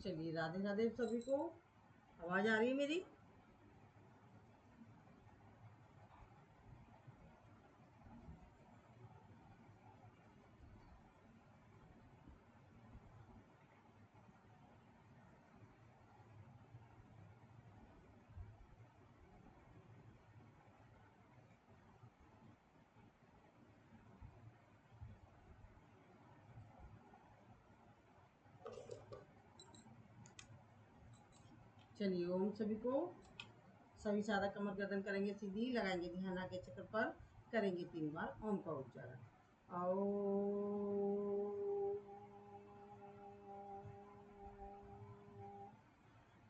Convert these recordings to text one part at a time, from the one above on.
चलिए राधे राधे सभी को। आवाज आ रही है मेरी? चलिए ओम सभी को। सभी सादा कमर गर्दन करेंगे सीधी, लगाएंगे ध्यान आगे चक्र पर, करेंगे 3 बार ओम का उच्चारण। ओ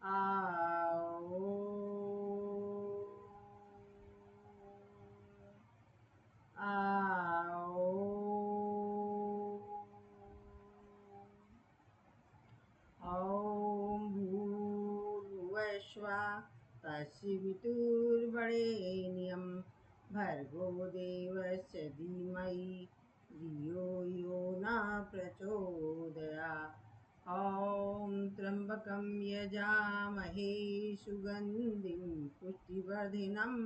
आओ आओ ॐ भूर्भुवस्सुवः तत्सवितुर्वरेण्यं भर्गो देवस्य धीमहि धियो यो न प्रचोदयात्। ॐ त्र्यम्बकं यजामहे सुगन्धिं पुष्टिवर्धिनम्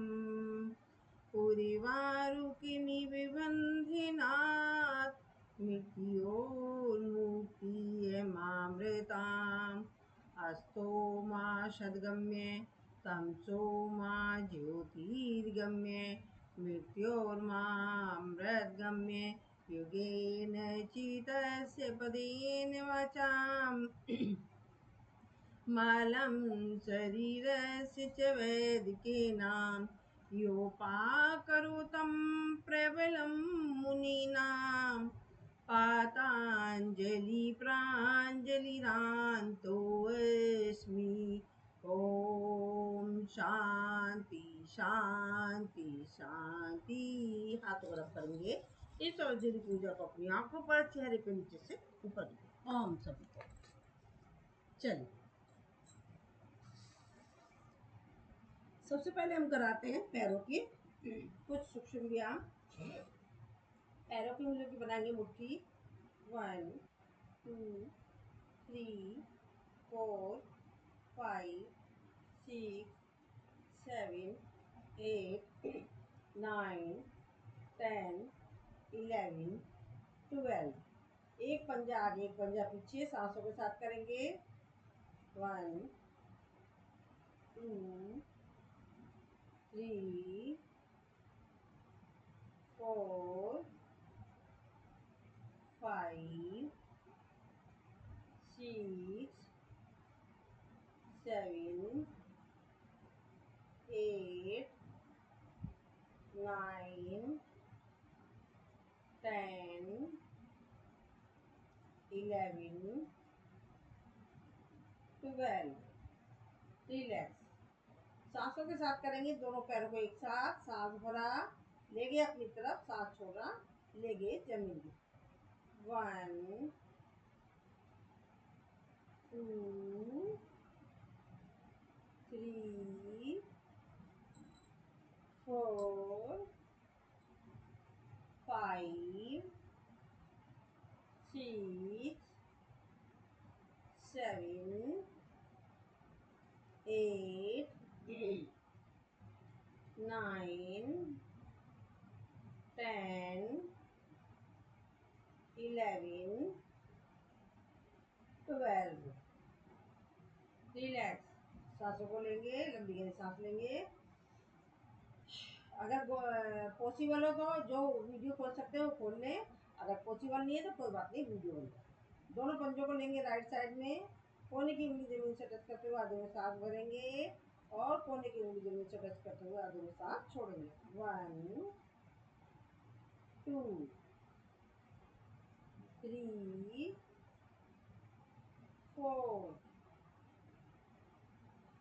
उर्वारुकमिव मृत्योर्मुक्तियमामृताम्। अस्तो मा सद्गम्ये तमसो मा ज्योतिर्गम्ये मृत्योर्मामृतगम्ये युगेन चितस्य पदेन वाचाम् मलं शरीरस्य च वैदिकेनां योपाकरोतं प्रबलं मुनीनां पाताञ्जलि प्राञ्जलिरान्तोऽस्मि। ओम शांति शांति शांति। हाथों रख करेंगे इस औषधि पूजा को अपनी आंखों पर, चेहरे पे नीचे से ऊपर। ओम सभी को। चलिए सबसे पहले हम कराते हैं पैरों की कुछ सूक्ष्म व्यायाम। पैरों की उंगलियों की बनाएंगे मुट्ठी। 1 2 3 4 5 6 7 8 9 10 11 12। एक पंजा आगे एक पंजा पीछे सांसों के साथ करेंगे। 1 2 3 4 5 6 7 8 9 10 11 12। रिलैक्स। सांसों के साथ करेंगे दोनों पैरों को एक साथ। सांस भरा, ले गए अपनी तरफ, सांस छोड़ा, ले गए जमीन की। 1 2 3 4 5 6 7 8 9 10 11 12। रिलैक्स। सांसों को लेंगे, लंबी गहरी सांस लेंगे। अगर पॉसिबल हो तो जो वीडियो खोल सकते हो खोल लें, अगर पॉसिबल नहीं है तो कोई बात नहीं, वीडियो बंद कर। दोनों पंजों को लेंगे राइट साइड में, कोने की उंगली जमीन से टच करते हुए आधे में सांस भरेंगे और कोने की उंगली जमीन से टच करते हुए आधे में सांस छोड़ेंगे। 1 2 3 4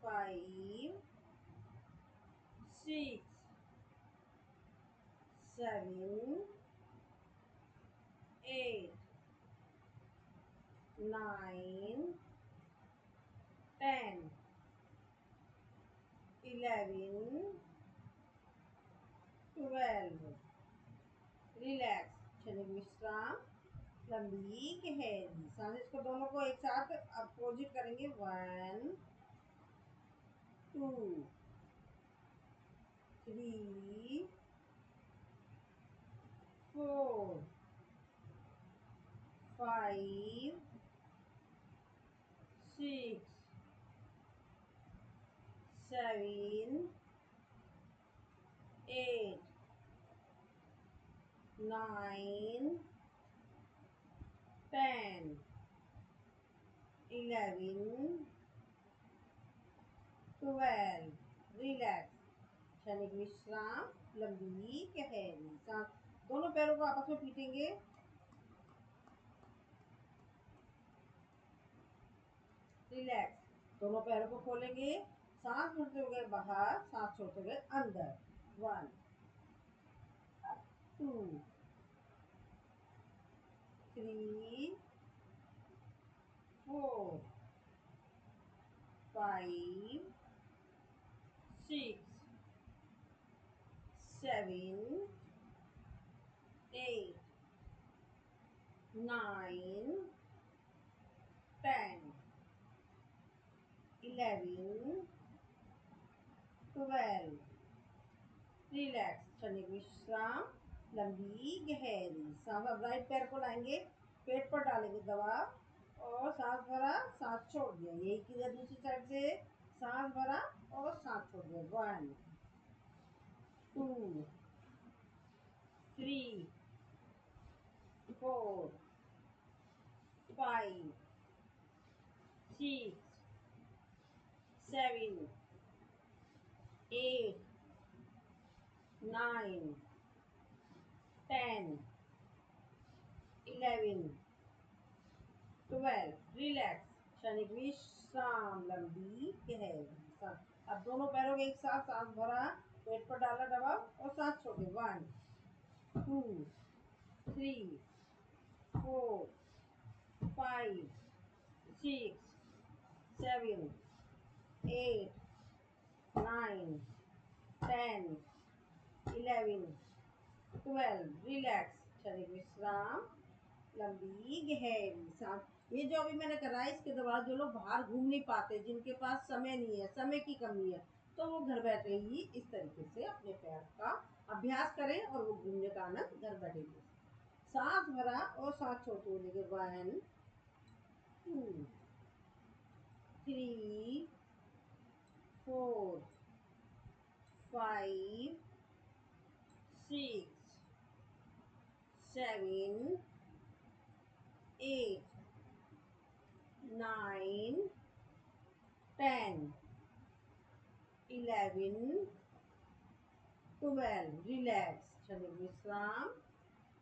5 6 7 8 9 10 11 12। रिलैक्स। क्षणिक विश्राम। लंबी गहरी सांस। इसको दोनों को एक साथ अपोजिट करेंगे। 1 2 3 4 5 6 7 8 9 10 11 12। रिलैक्स। क्षणिक विश्राम। लंबी गहरी सांस। दोनों पैरों को आपस में पीटेंगे। रिलैक्स। दोनों पैरों को खोलेंगे। सांस भरते हुए बाहर, सांस छोड़ते हुए अंदर। 1 2 3 4 5 6 7 8 9 10 11 12। रिलैक्स। क्षणिक विश्राम। लंबी गहरी सांस। अब राइट पैर को लाएंगे, पेट पर डालेंगे दबाव और सांस भरा, सांस छोड़ दिया। यही किया दूसरी साइड से। सांस भरा और सांस छोड़ दिया। 1 2 3 4 5 6 7 8 9 10 11 12। रिलैक्स। क्षणिक विश्राम। लंबी गहरी सांस। अब दोनों पैरों के एक साथ सांस भरा, पेट पर डाला दबाव और सांस छोड़े। 1 2 3 4 5 6 7 8 9 10 11 12। रिलैक्स। क्षणिक विश्राम। लंबी गहरी सांस। ये जो अभी मैंने करा है, इसके द्वारा जो लोग बाहर घूम नहीं पाते, जिनके पास समय नहीं है, समय की कमी है, तो वो घर बैठे ही इस तरीके से अपने पैर का अभ्यास करें और वो घूमने का आनंद घर बैठे ही। सांस भरा और सांस छोड़ते हुए लेंगे। 1 2 3 4 5 6 7 8 9 10 11 12। रिलैक्स। क्षणिक विश्राम।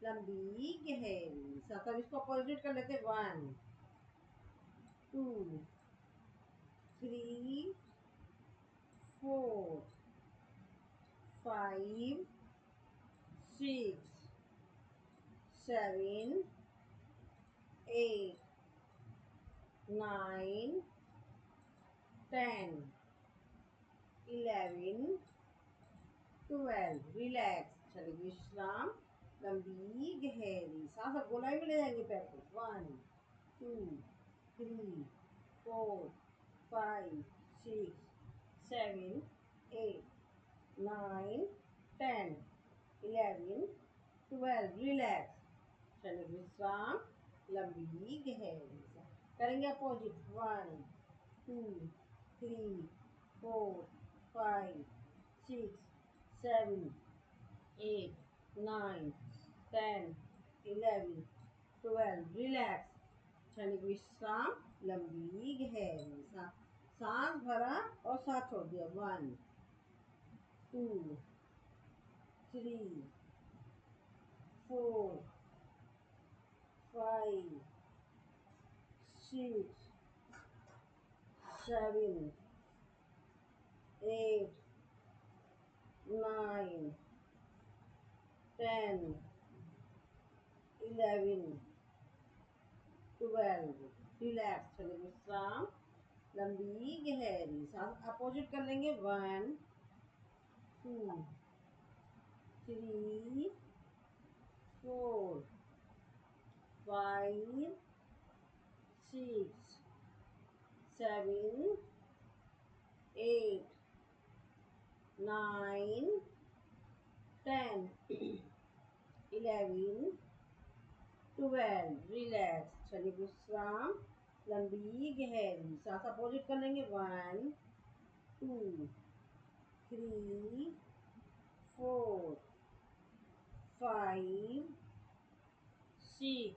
लंबी गहरी सांस। अब इसको अपोजिट कर लेते। 1 2 3 4 5 6 7 8 9 10 11 12। रिलैक्स। क्षणिक विश्राम। लंबी गहरी सांस। अब गोलाई में ले जाएंगे पैर को। 1 2 3 4 5 6 7 8 9 10 11 12। रिलैक्स। क्षणिक विश्राम। लंबी गहरी सांस। करेंगे अपोजिट। 1 2 3 4 5 6 7 8 9 10 11 12। रिलैक्स। क्षणिक विश्राम। लंबी गहरी सांस। सांस भरा और सांस छोड़ दिया। 1 2 3 4 5 6 7 8 9 10 11 12। रिलैक्स। चलिए विश्राम। लंबी गहरी सांस। अपोजिट कर लेंगे। 1 2 3 4 5 6 7 8 9 10 11 12 रिलैक्स। चलिए विश्राम, लंबी गहरी सांस अपोजिट कर लेंगे। 1 2 3 4 5 6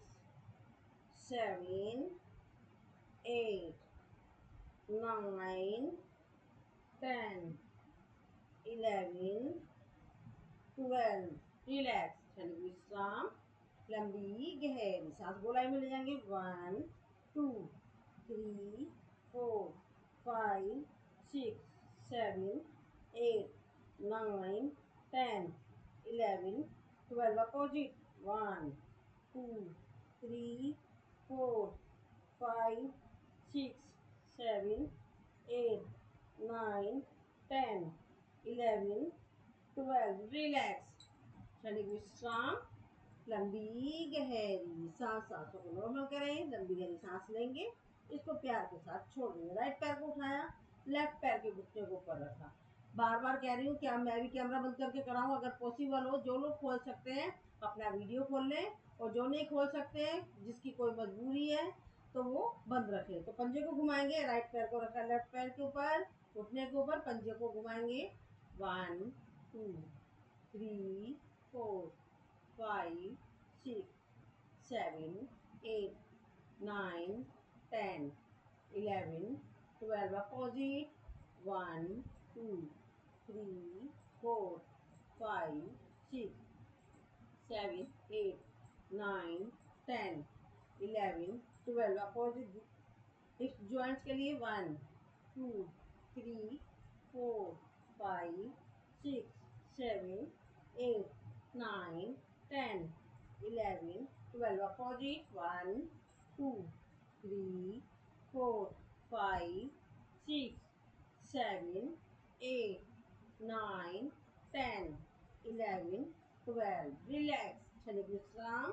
7 8 9 10 11 12 रिलैक्स। चलिए विश्राम, लंबी गहरी सांस गोलाई में ले जाएंगे। 1 2 3 4 5 6 7 8 9 10 11 12 अपोजिट। 1 2 3 4 5 6 7 8 9 10 11 12 रिलैक्स। चलिए विश्राम, लंबी गहरी सांसों को नॉर्मल करें। लंबी गहरी सांस लेंगे, इसको प्यार के साथ छोड़ देंगे। राइट पैर को उठाया, लेफ्ट पैर के घुटने को ऊपर रखा। बार बार कह रही हूँ, क्या मैं भी कैमरा बंद करके कराऊं? अगर पॉसिबल हो, जो लोग खोल सकते हैं अपना वीडियो खोल लें, और जो नहीं खोल सकते हैं, जिसकी कोई मजबूरी है, तो वो बंद रखे। तो पंजे को घुमाएंगे, राइट पैर को रखा लेफ्ट पैर के ऊपर, घुटने के ऊपर, पंजे को घुमाएंगे। 1 2 3 4 5 6 7 8 9 10 11 12 अपोजिट। 1 2 3 4 5 6 7 8 9 10 11 12 अपोजिट। हिप जॉइंट्स के लिए 1 2 3 4 5 6 7 8 9 10 11 12 अपोजिट। 1 2 3 4 5 6 7 8 9 10 11 12 रिलैक्स। चलिए विश्राम।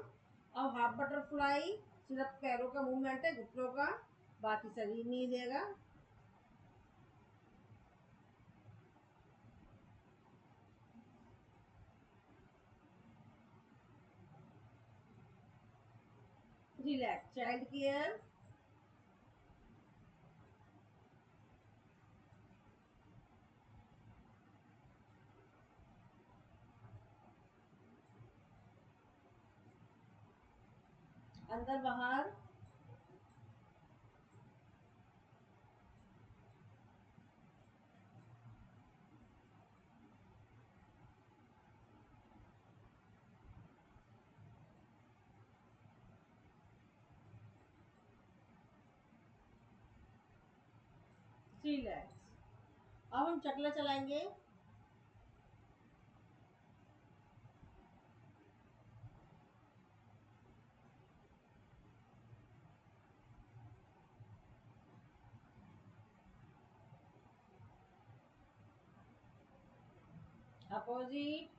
अब हाफ बटरफ्लाई, सिर्फ पैरों का मूवमेंट है, घुटनों का, बाकी शरीर नहीं देगा। रिलैक्स। चाइल्ड केयर, अंदर बाहर, रिलैक्स। अब हम चकला चलाएंगे। Opposite,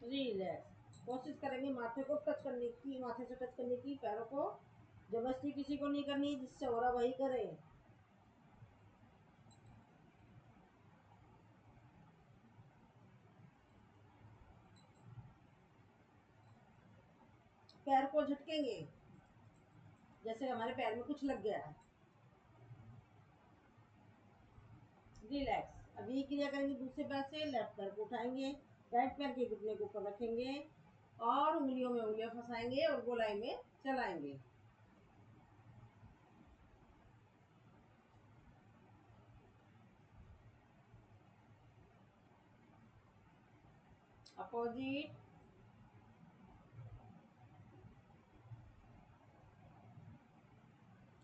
relax. कोशिश करेंगे माथे को टच करने की, माथे से टच करने की, पैरों को जबरदस्ती किसी को नहीं करनी, जिससे हो रहा वही करें। पैर को झटकेंगे, जैसे हमारे पैर में कुछ लग गया है। रिलैक्स। अब ये क्रिया करेंगे दूसरे पैर से। लेफ्ट पैर को उठाएंगे, राइट पैर के घुटने के ऊपर रखेंगे, और उंगलियों में उंगलियां फंसाएंगे और गोलाई में चलाएंगे। अपोजिट,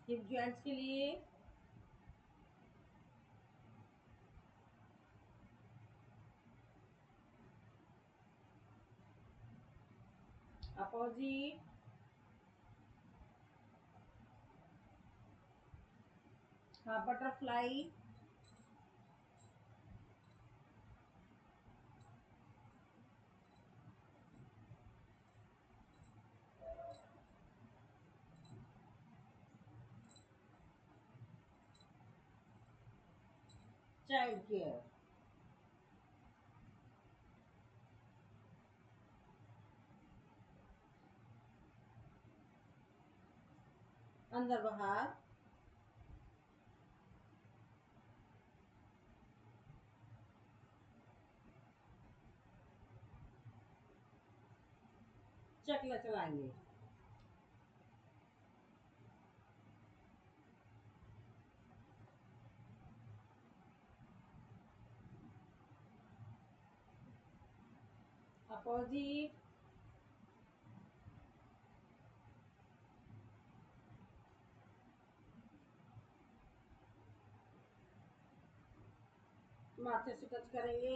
हिप जॉइंट्स के लिए अपोजिट, हाँ, बटरफ्लाई। Child care. अंदर बाहर। चकला चलाएंगे। अपोजिट। माथे से टच करेंगे।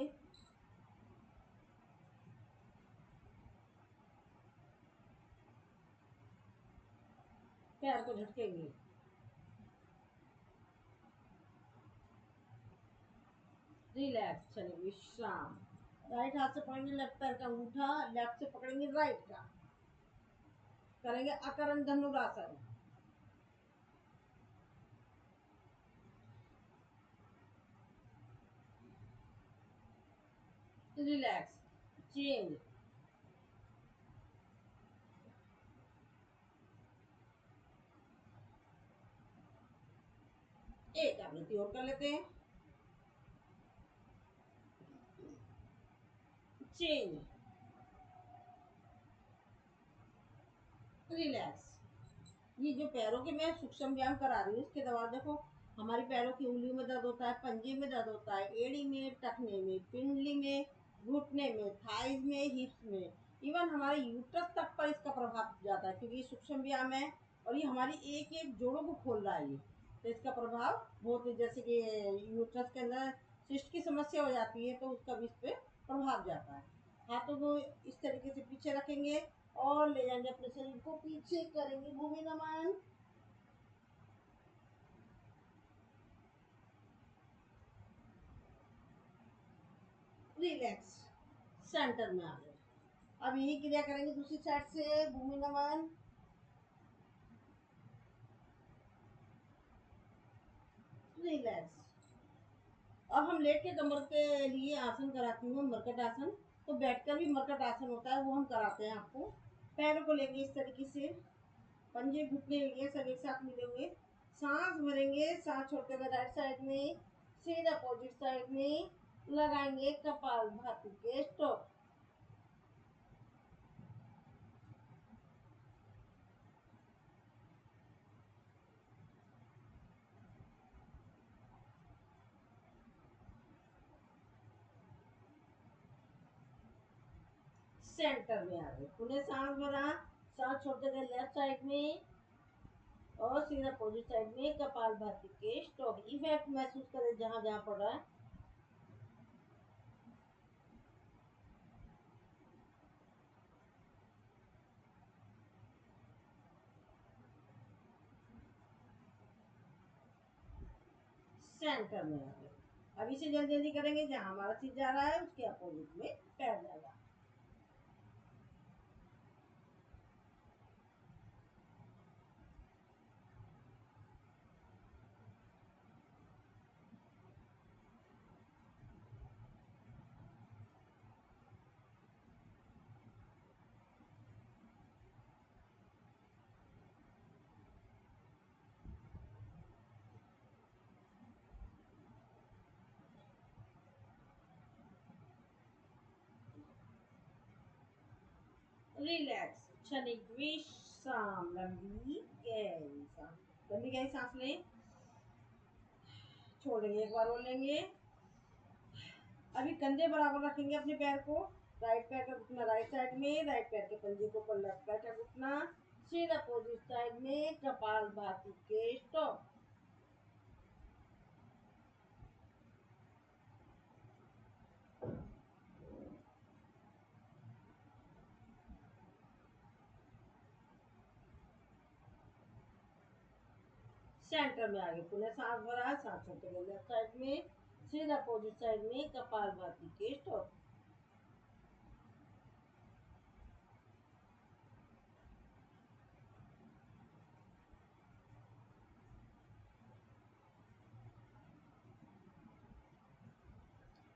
पैर को झटकेंगे। रिलैक्स। चलिए विश्राम। राइट हाथ से पकड़ेंगे लेफ्ट पैर का अंगूठा, लेफ्ट से पकड़ेंगे राइट का। करेंगे अकरण धनुरासन। रिलैक्स। चेंज। एक आवृत्ति और कर लेते हैं। चेंज। रिलैक्स। ये जो पैरों के मैं सूक्ष्म व्यायाम करा रही हूँ इसके दौरान देखो हमारी पैरों की उंगलियों में दर्द होता है, पंजे में दर्द होता है, एड़ी में, टखने में, पिंडली में, घुटने में, थाइज में, हिप्स में, इवन हमारे यूट्रस तक पर इसका प्रभाव जाता है क्योंकि ये सूक्ष्म व्यायाम है और ये हमारी एक एक जोड़ों को खोल रहा है। ये तो इसका प्रभाव बहुत, जैसे कि यूट्रस के अंदर सिस्ट की समस्या हो जाती है तो उसका भी इस पे प्रभाव जाता है। हाथों को इस तरीके से पीछे रखेंगे और ले जाएंगे अपने शरीर को पीछे, करेंगे भूमि नमन। रिलैक्स। सेंटर में आ गए। अब यही क्रिया करेंगे दूसरी साइड से, भूमि नमन। रिलैक्स। अब हम लेट के कमर के लिए आसन कराती हूँ, मरकट आसन। तो बैठकर भी मरकट आसन होता है, वो हम कराते हैं आपको। पैरों को लेंगे इस तरीके से, पंजे घुटने लेंगे सब एक साथ मिले हुए, सांस भरेंगे, सांस छोड़ते हुए राइट साइड में, सीधा अपोजिट साइड में लगाएंगे कपाल भाती के स्ट्रोक। सेंटर में आ गए, पुनः सांस भरा, सांस छोड़ते गए लेफ्ट साइड में और सीधा अपोजिट साइड में कपाल भाती के स्ट्रोक। इफेक्ट महसूस करें जहां जहां पड़ रहा है। सेंटर में आ गए। अब इसे जल्दी जल्दी करेंगे, जहां हमारा चीज जा रहा है उसके अपोजिट में पैर जाएगा। रिलैक्स। क्षणिक विश्राम। लंबी गहरी सांस, लंबी गहरी सांस लें, छोड़ेंगे, एक बार और लेंगे। अभी कंधे बराबर रखेंगे अपने पैर को, राइट पैर का घुटना राइट साइड में, राइट पैर के पंजे को ऊपर, लेफ्ट पैर का घुटना सीधा अपोजिट साइड में, कपाल भाती के स्टॉप। सेंटर में आगे पुनः सांस भरा, सांस छोड़ते हुए लेफ्ट साइड में, फिर अपोजिट साइड में कपालभाति के स्ट्रोक।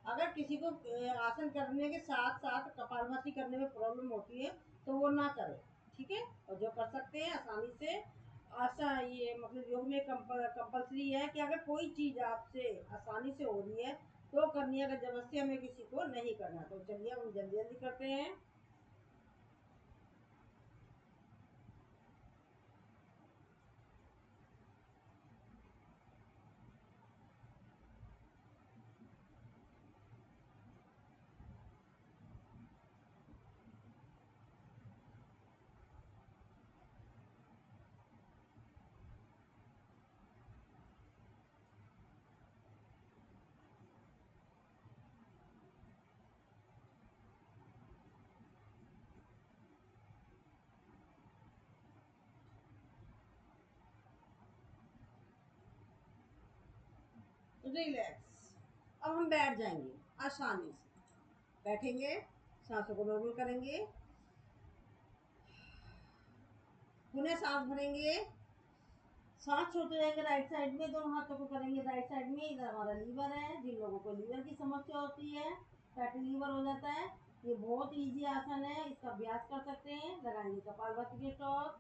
अगर किसी को आसन करने के साथ साथ कपालभाति करने में प्रॉब्लम होती है तो वो ना करे, ठीक है। और जो कर सकते हैं आसानी से, ये मतलब योग में कंपल्सरी है कि अगर कोई चीज आपसे आसानी से हो रही है तो करनी है, अगर जबरदस्ती हमें किसी को नहीं करना। तो चलिए हम जल्दी जल्दी करते हैं। रिलैक्स। अब हम बैठ जाएंगे आसानी से, बैठेंगे, सांसों को नॉर्मल करेंगे, पुनः सांस भरेंगे, सांस छोड़ते रहेंगे राइट साइड में, दोनों हाथों को करेंगे राइट साइड में। इधर हमारा लीवर है, जिन लोगों को लीवर की समस्या होती है, फैटी लीवर हो जाता है, ये बहुत इजी आसन है, इसका अभ्यास कर सकते हैं। लगाएंगे कपालभाति के स्ट्रोक।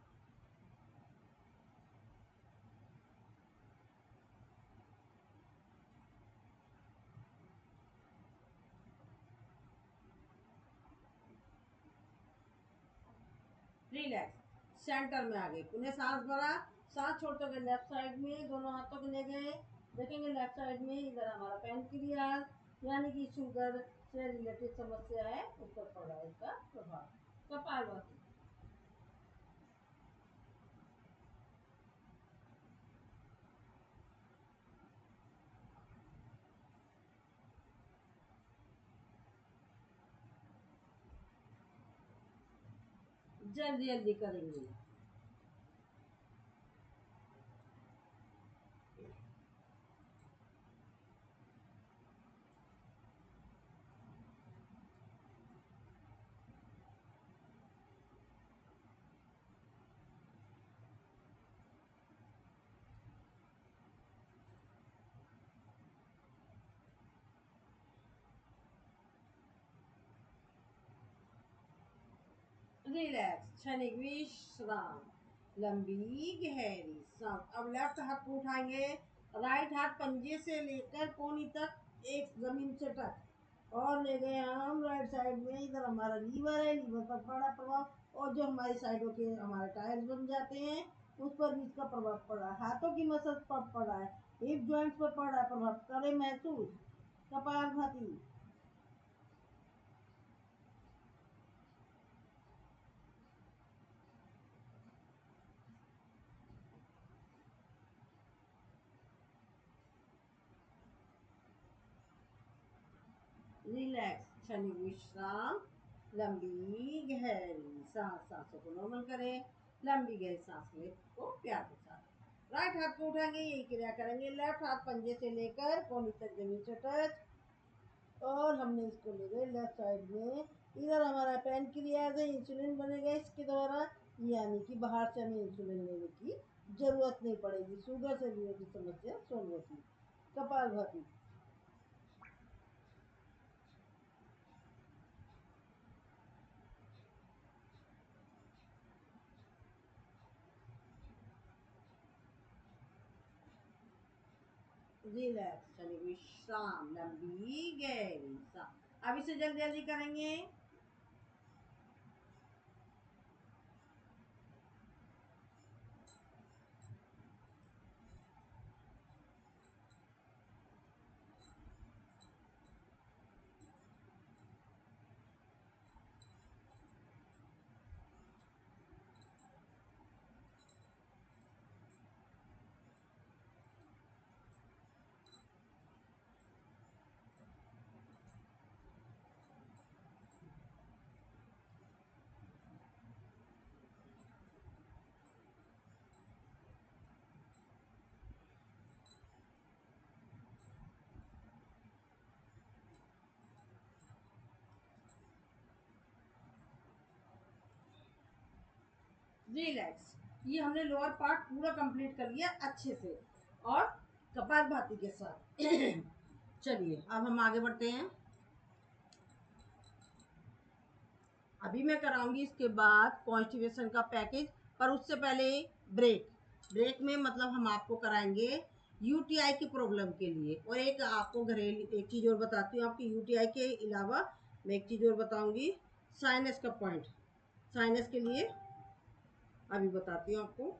रिलैक्स। सेंटर में आ गए, पुनः सांस भरा, सांस छोड़ते हुए लेफ्ट साइड में, दोनों हाथों को ले गए। देखेंगे लेफ्ट साइड में इधर हमारा पैनक्रियाज यानी कि शुगर से रिलेटेड समस्या है, उस पर पड़ रहा है इसका प्रभाव। कपालभाति। जल्दी जल्दी करेंगे। रिलैक्स, क्षणिक विश्राम, लंबी गहरी सांस। अब लेफ्ट हाथ को उठाएंगे, राइट हाथ पंजे से लेकर कोहनी तक एक जमीन से टच, और ले गए हम राइट साइड में। इधर हमारा लीवर है, लीवर पर बड़ा प्रभाव, और जो हमारी साइडों के हमारे टायर्स बन जाते हैं उस पर भी इसका प्रभाव पड़ रहा है। हाथों की मसल पर पड़ रहा है, हिप जॉइंट्स पर पड़ रहा है प्रभाव, करें महसूस। कपालभाति। रिलैक्स, क्षणिक विश्राम, लंबी गहरी सांस। सांसों को नॉर्मल करें, लंबी गहरी सांस ले को प्यार के साथ। राइट हाथ को उठाएंगे, यही क्रिया करेंगे। लेफ्ट हाथ पंजे से लेकर कोहनी तक जमीन से टच, और हमने इसको ले गए लेफ्ट साइड में। इधर हमारा पैनक्रियाज है, इंसुलिन बनेगा इसके द्वारा, यानी कि बाहर से हमें इंसुलिन लेने की जरूरत नहीं पड़ेगी, शुगर से रिलेटेड समस्या सॉल्व होती। कपालभाति। रिलैक्स, चलिए विश्राम, लंबी गहरी सांस। अब इसे जल्दी जल्दी करेंगे। रिलैक्स। ये हमने लोअर पार्ट पूरा कंप्लीट कर लिया अच्छे से और कपालभाति के साथ। चलिए अब हम आगे बढ़ते हैं। अभी मैं कराऊंगी इसके बाद कॉन्स्टिपेशन का पैकेज, पर उससे पहले ब्रेक। ब्रेक में मतलब हम आपको कराएंगे यूटीआई की प्रॉब्लम के लिए, और एक आपको घरेलू एक चीज़ और बताती हूँ। आपकी यूटीआई के अलावा मैं एक चीज़ और बताऊंगी, साइनस का पॉइंट। साइनस के लिए अभी बताती हूँ आपको।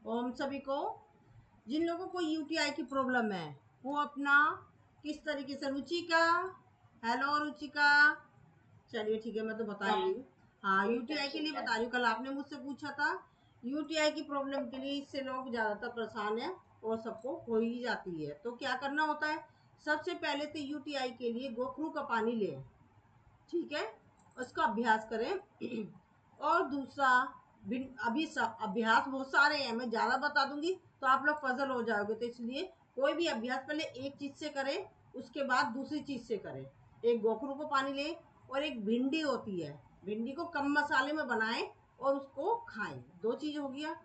हम सभी को, जिन लोगों को यूटीआई की प्रॉब्लम है, वो अपना किस तरीके से, रुचिका, हेलो रुचिका, चलिए ठीक है, मैं तो बता रही हूँ। हाँ, यूटीआई के लिए बता रही हूँ। कल आपने मुझसे पूछा था यूटीआई की प्रॉब्लम के लिए, इससे लोग ज़्यादातर परेशान हैं और सबको हो ही जाती है। तो क्या करना होता है, सबसे पहले तो यूटीआई के लिए गोखरू का पानी लें, ठीक है, उसका अभ्यास करें। और दूसरा, अभी अभ्यास बहुत सारे हैं, मैं ज़्यादा बता दूंगी तो आप लोग पजल हो जाओगे, तो इसलिए कोई भी अभ्यास पहले एक चीज़ से करें, उसके बाद दूसरी चीज़ से करें। एक गोखरू को पानी लें, और एक भिंडी होती है, भिंडी को कम मसाले में बनाएं और उसको खाएं। दो चीज़ हो गया।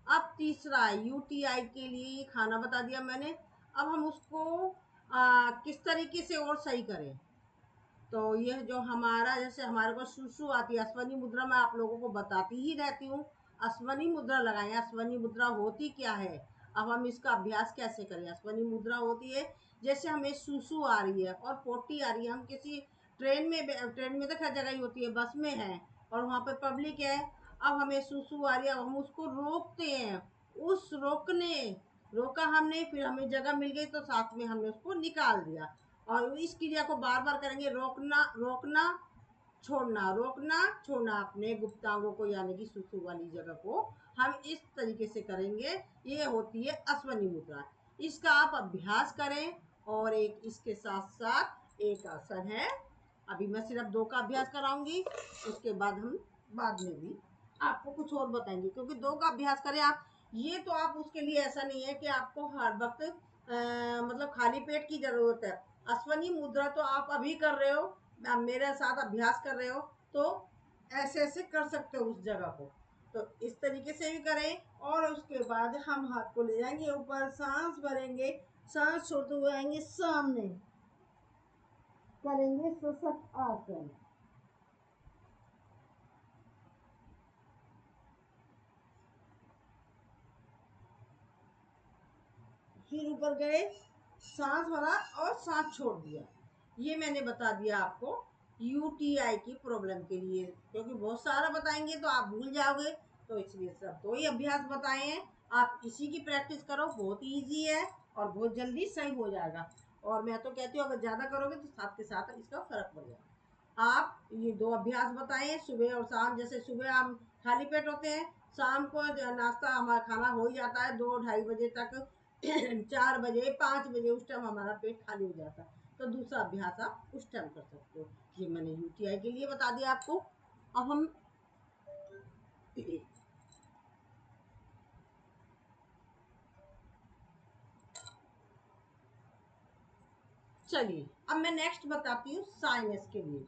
अब तीसरा, यूटीआई के लिए ये खाना बता दिया मैंने। अब हम उसको किस तरीके से और सही करें। तो यह जो हमारा, जैसे हमारे को सुसु आती है, अश्वनी मुद्रा मैं आप लोगों को बताती ही रहती हूँ। अश्वनी मुद्रा लगाएं। अश्वनी मुद्रा होती क्या है, अब हम इसका अभ्यास कैसे करें। अश्वनी मुद्रा होती है, जैसे हमें सुसु आ रही है और पोटी आ रही है, हम किसी ट्रेन में तो खैर जगह ही होती है, बस में है और वहाँ पे पब्लिक है। अब हमें सुसु आ रही है, अब हम उसको रोकते हैं। उस रोका हमने, फिर हमें जगह मिल गई तो साथ में हमने उसको निकाल दिया। और इस क्रिया को बार बार करेंगे, रोकना रोकना छोड़ना, रोकना छोड़ना, अपने गुप्तांगों को यानी कि सुसु वाली जगह को हम इस तरीके से करेंगे। ये होती है अश्वनी मुद्रा। इसका आप अभ्यास करें। और एक इसके साथ साथ एक आसन है, अभी मैं सिर्फ दो का अभ्यास कराऊंगी, उसके बाद हम बाद में भी आपको कुछ और बताएंगे, क्योंकि दो का अभ्यास करें आप। ये तो आप उसके लिए ऐसा नहीं है कि आपको हर वक्त मतलब खाली पेट की जरूरत है। अश्वनी मुद्रा तो आप अभी कर रहे हो, आप मेरे साथ अभ्यास कर रहे हो, तो ऐसे ऐसे कर सकते हो उस जगह को। तो इस तरीके से भी करें। और उसके बाद हम हाथ को ले जाएंगे ऊपर, सांस भरेंगे, सांस छोड़ते हुए आएंगे सामने, करेंगे सशक्त आसन। फिर ऊपर गए, सांस भरा और सांस छोड़ दिया। ये मैंने बता दिया आपको यूटीआई की प्रॉब्लम के लिए, क्योंकि बहुत सारा बताएंगे तो आप भूल जाओगे, तो इसलिए सब दो ही अभ्यास बताए हैं। आप इसी की प्रैक्टिस करो, बहुत इजी है और बहुत जल्दी सही हो जाएगा। और मैं तो कहती हूँ अगर ज़्यादा करोगे तो साथ के साथ इसका फर्क पड़ जाएगा। आप ये दो अभ्यास बताएं, सुबह और शाम। जैसे सुबह हम खाली पेट होते हैं, शाम को नाश्ता हमारा खाना हो ही जाता है 2-2:30 बजे तक। 4 बजे 5 बजे उस टाइम हमारा पेट खाली हो जाता है, तो दूसरा अभ्यास आप उस टाइम कर सकते हो। ये मैंने यूटीआई के लिए बता दिया आपको। अब हम चलिए, अब मैं नेक्स्ट बताती हूँ साइनस के लिए।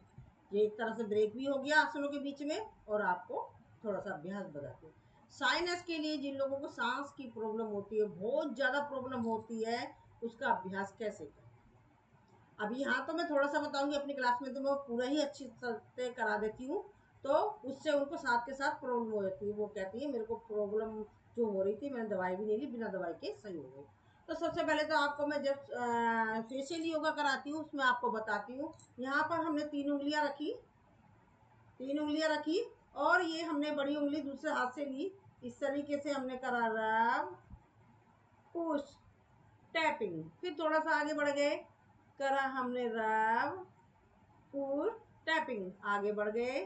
ये एक तरह से ब्रेक भी हो गया आसनों के बीच में, और आपको थोड़ा सा अभ्यास बताती हूँ। साइनस के लिए जिन लोगों को सांस की प्रॉब्लम होती है, बहुत ज़्यादा प्रॉब्लम होती है, उसका अभ्यास कैसे करें। अभी यहाँ तो मैं थोड़ा सा बताऊंगी, अपनी क्लास में तो मैं पूरा ही अच्छी तरह से करा देती हूँ, तो उससे उनको साथ के साथ प्रॉब्लम हो जाती है। वो कहती है मेरे को प्रॉब्लम जो हो रही थी, मैंने दवाई भी नहीं ली, बिना दवाई के सही हो गई। तो सबसे पहले तो आपको मैं जब फेशियल योगा कराती हूँ उसमें आपको बताती हूँ। यहाँ पर हमने 3 उंगलियाँ रखी, 3 उंगलियाँ रखी, और ये हमने बड़ी उंगली दूसरे हाथ से ली। इस तरीके से हमने करा रब, पुश, टैपिंग। फिर थोड़ा सा आगे बढ़ गए, करा हमने रब, पुश, टैपिंग। आगे बढ़ गए,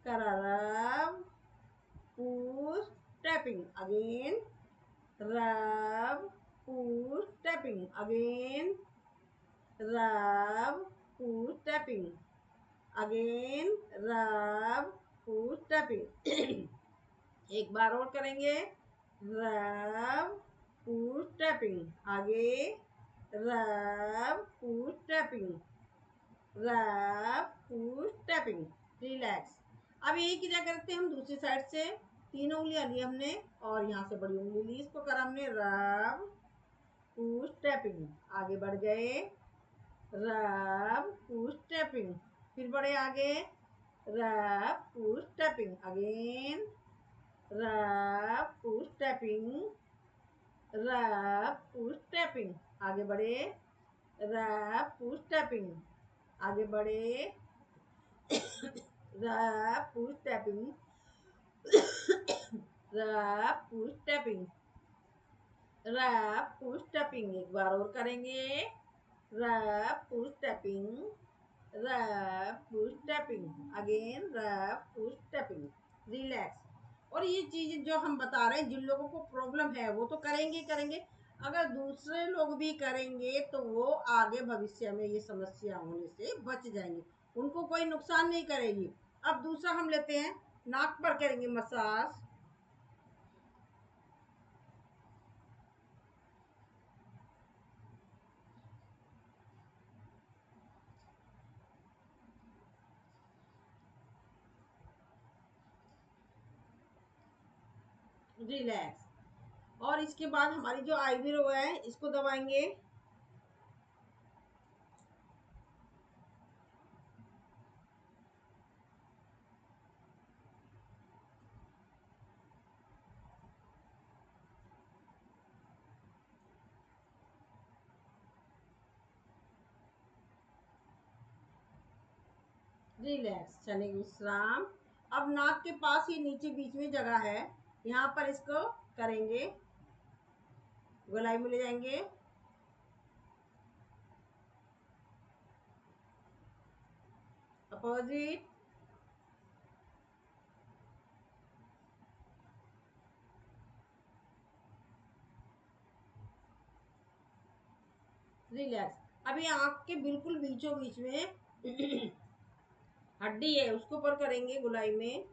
करा रब, पुश, टैपिंग। अगेन रब, पुश, टैपिंग। अगेन रब, पुश, टैपिंग। अगेन रब, पुश, टैपिंग। एक बार और करेंगे। रब पुश टैपिंग, आगे रब पुश टैपिंग, रब पुश टैपिंग, रिलैक्स। अब यही क्रिया करते हैं हम दूसरी साइड से। तीनों उंगलियां ली हमने और यहाँ से बड़ी उंगली ली, इसको करा हमने रब पुश टैपिंग, आगे बढ़ गए रब पुश टैपिंग, फिर बढ़े आगे रब पुश टैपिंग, अगेन रब पुश टैपिंग, रब पुश टैपिंग, आगे बढ़े रब पुश टैपिंग, आगे बढ़े रब पुश टैपिंग, रब पुश टैपिंग, रब पुश टैपिंग, एक बार और करेंगे। रब पुश टैपिंग, रब पुश टैपिंग, अगेन रब पुश टैपिंग, रिलैक्स। और ये चीज जो हम बता रहे हैं, जिन लोगों को प्रॉब्लम है वो तो करेंगे करेंगे, अगर दूसरे लोग भी करेंगे तो वो आगे भविष्य में ये समस्या होने से बच जाएंगे, उनको कोई नुकसान नहीं करेगी। अब दूसरा हम लेते हैं, नाक पर करेंगे मसाज। रिलैक्स। और इसके बाद हमारी जो आईब्रो है इसको दबाएंगे। रिलैक्स, चने विश्राम। अब नाक के पास ही नीचे बीच में जगह है, यहाँ पर इसको करेंगे, गोलाई में ले जाएंगे, अपोजिट, रिलैक्स। अभी आंख के बिल्कुल बीचों बीच में हड्डी है, उसके ऊपर करेंगे गोलाई में,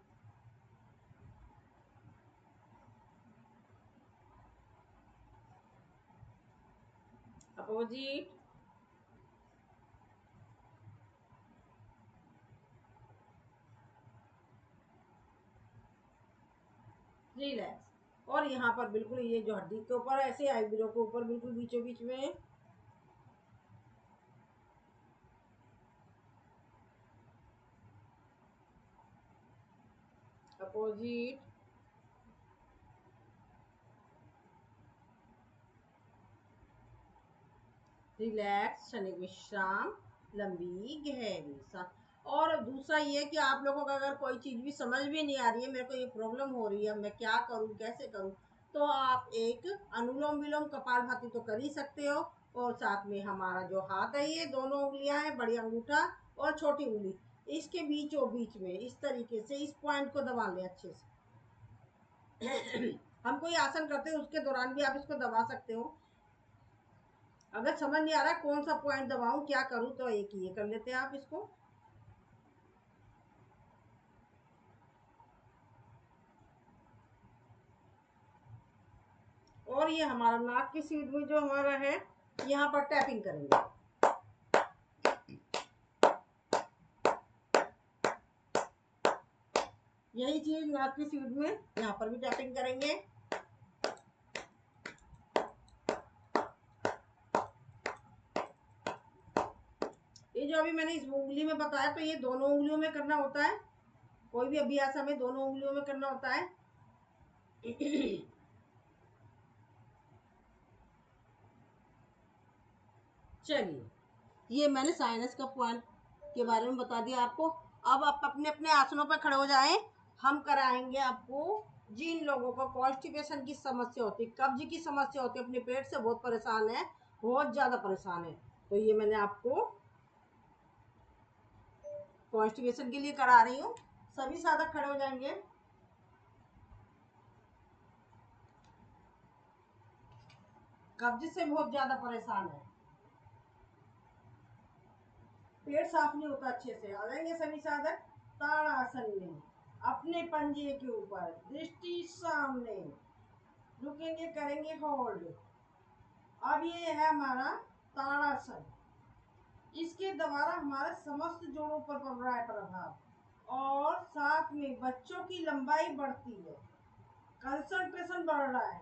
अपोजिट, रिलैक्स। और यहाँ पर बिल्कुल ये जो हड्डी के ऊपर ऐसे आईब्रो के ऊपर बिल्कुल बीचों बीच में, अपोजिट, रिलैक्स, क्षणिक विश्राम, लंबी गहरी सांस। और दूसरा ये कि आप लोगों को अगर कोई चीज़ भी समझ भी नहीं आ रही है, मेरे को ये प्रॉब्लम हो रही है, मैं क्या करूँ कैसे करूँ, तो आप एक अनुलोम विलोम कपालभाति तो कर ही सकते हो। और साथ में हमारा जो हाथ है, ये दोनों उंगलियां हैं, बड़ी अंगूठा और छोटी उंगली, इसके बीचों बीच में इस तरीके से इस पॉइंट को दबा लें अच्छे से। हम कोई आसन करते हैं उसके दौरान भी आप इसको दबा सकते हो। अगर समझ नहीं आ रहा कौन सा पॉइंट दबाऊं क्या करूं, तो एक ये कर लेते हैं आप इसको। और ये हमारा नाक की सीट में जो हमारा है, यहाँ पर टैपिंग करेंगे। यही चीज नाक की सीट में यहाँ पर भी टैपिंग करेंगे। ये जो अभी मैंने इस उंगली में बताया, तो ये दोनों उंगलियों में करना होता है, कोई भी अभ्यास हमें दोनों उंगलियों में करना होता है। चलिए, ये मैंने साइनस का पॉइंट के बारे में बता दिया आपको। अब आप अपने अपने आसनों पर खड़े हो जाएं। हम कराएंगे आपको, जिन लोगों को कॉन्स्टिपेशन की समस्या होती है, कब्ज की समस्या होती है, अपने पेट से बहुत परेशान है, बहुत ज़्यादा परेशान है, तो ये मैंने आपको कॉन्स्टिपेशन के लिए करा रही हूँ। सभी साधक खड़े हो जाएंगे। कब्ज से बहुत ज़्यादा परेशान है, पेट साफ नहीं होता अच्छे से, आ जाएंगे सभी साधक ताड़ासन में। अपने पंजे के ऊपर, दृष्टि सामने, रुकेंगे, करेंगे होल्ड। अब ये है हमारा ताड़ासन। इसके द्वारा हमारे समस्त जोड़ों पर पड़ रहा है प्रभाव, और साथ में बच्चों की लंबाई बढ़ती है, कंसंट्रेशन बढ़ रहा है।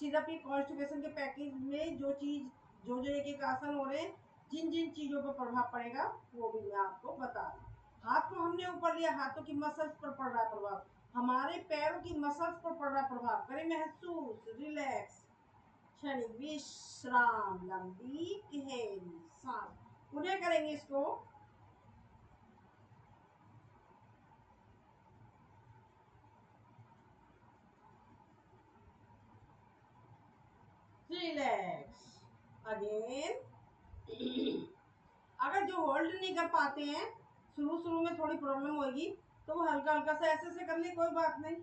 सिर्फ ये कॉन्स्टिपेशन के पैकेज में जो एक एक आसन हो रहे हैं, जिन जिन चीजों पर प्रभाव पड़ेगा वो भी मैं आपको बता दूं। हाथ को हमने ऊपर लिया, हाथों की मसल्स पर पड़ रहा है प्रभाव, हमारे पैरों की मसल्स पर पड़ रहा है प्रभाव। करें महसूस, रिलैक्स, क्षणिक विश्राम, लंबी गहरी सांस। उन्हें करेंगे इसको। Relax again. अगर जो होल्ड नहीं कर पाते हैं, शुरू शुरू में थोड़ी प्रॉब्लम होगी, तो वो हल्का हल्का सा ऐसे ऐसे कर ले, कोई बात नहीं,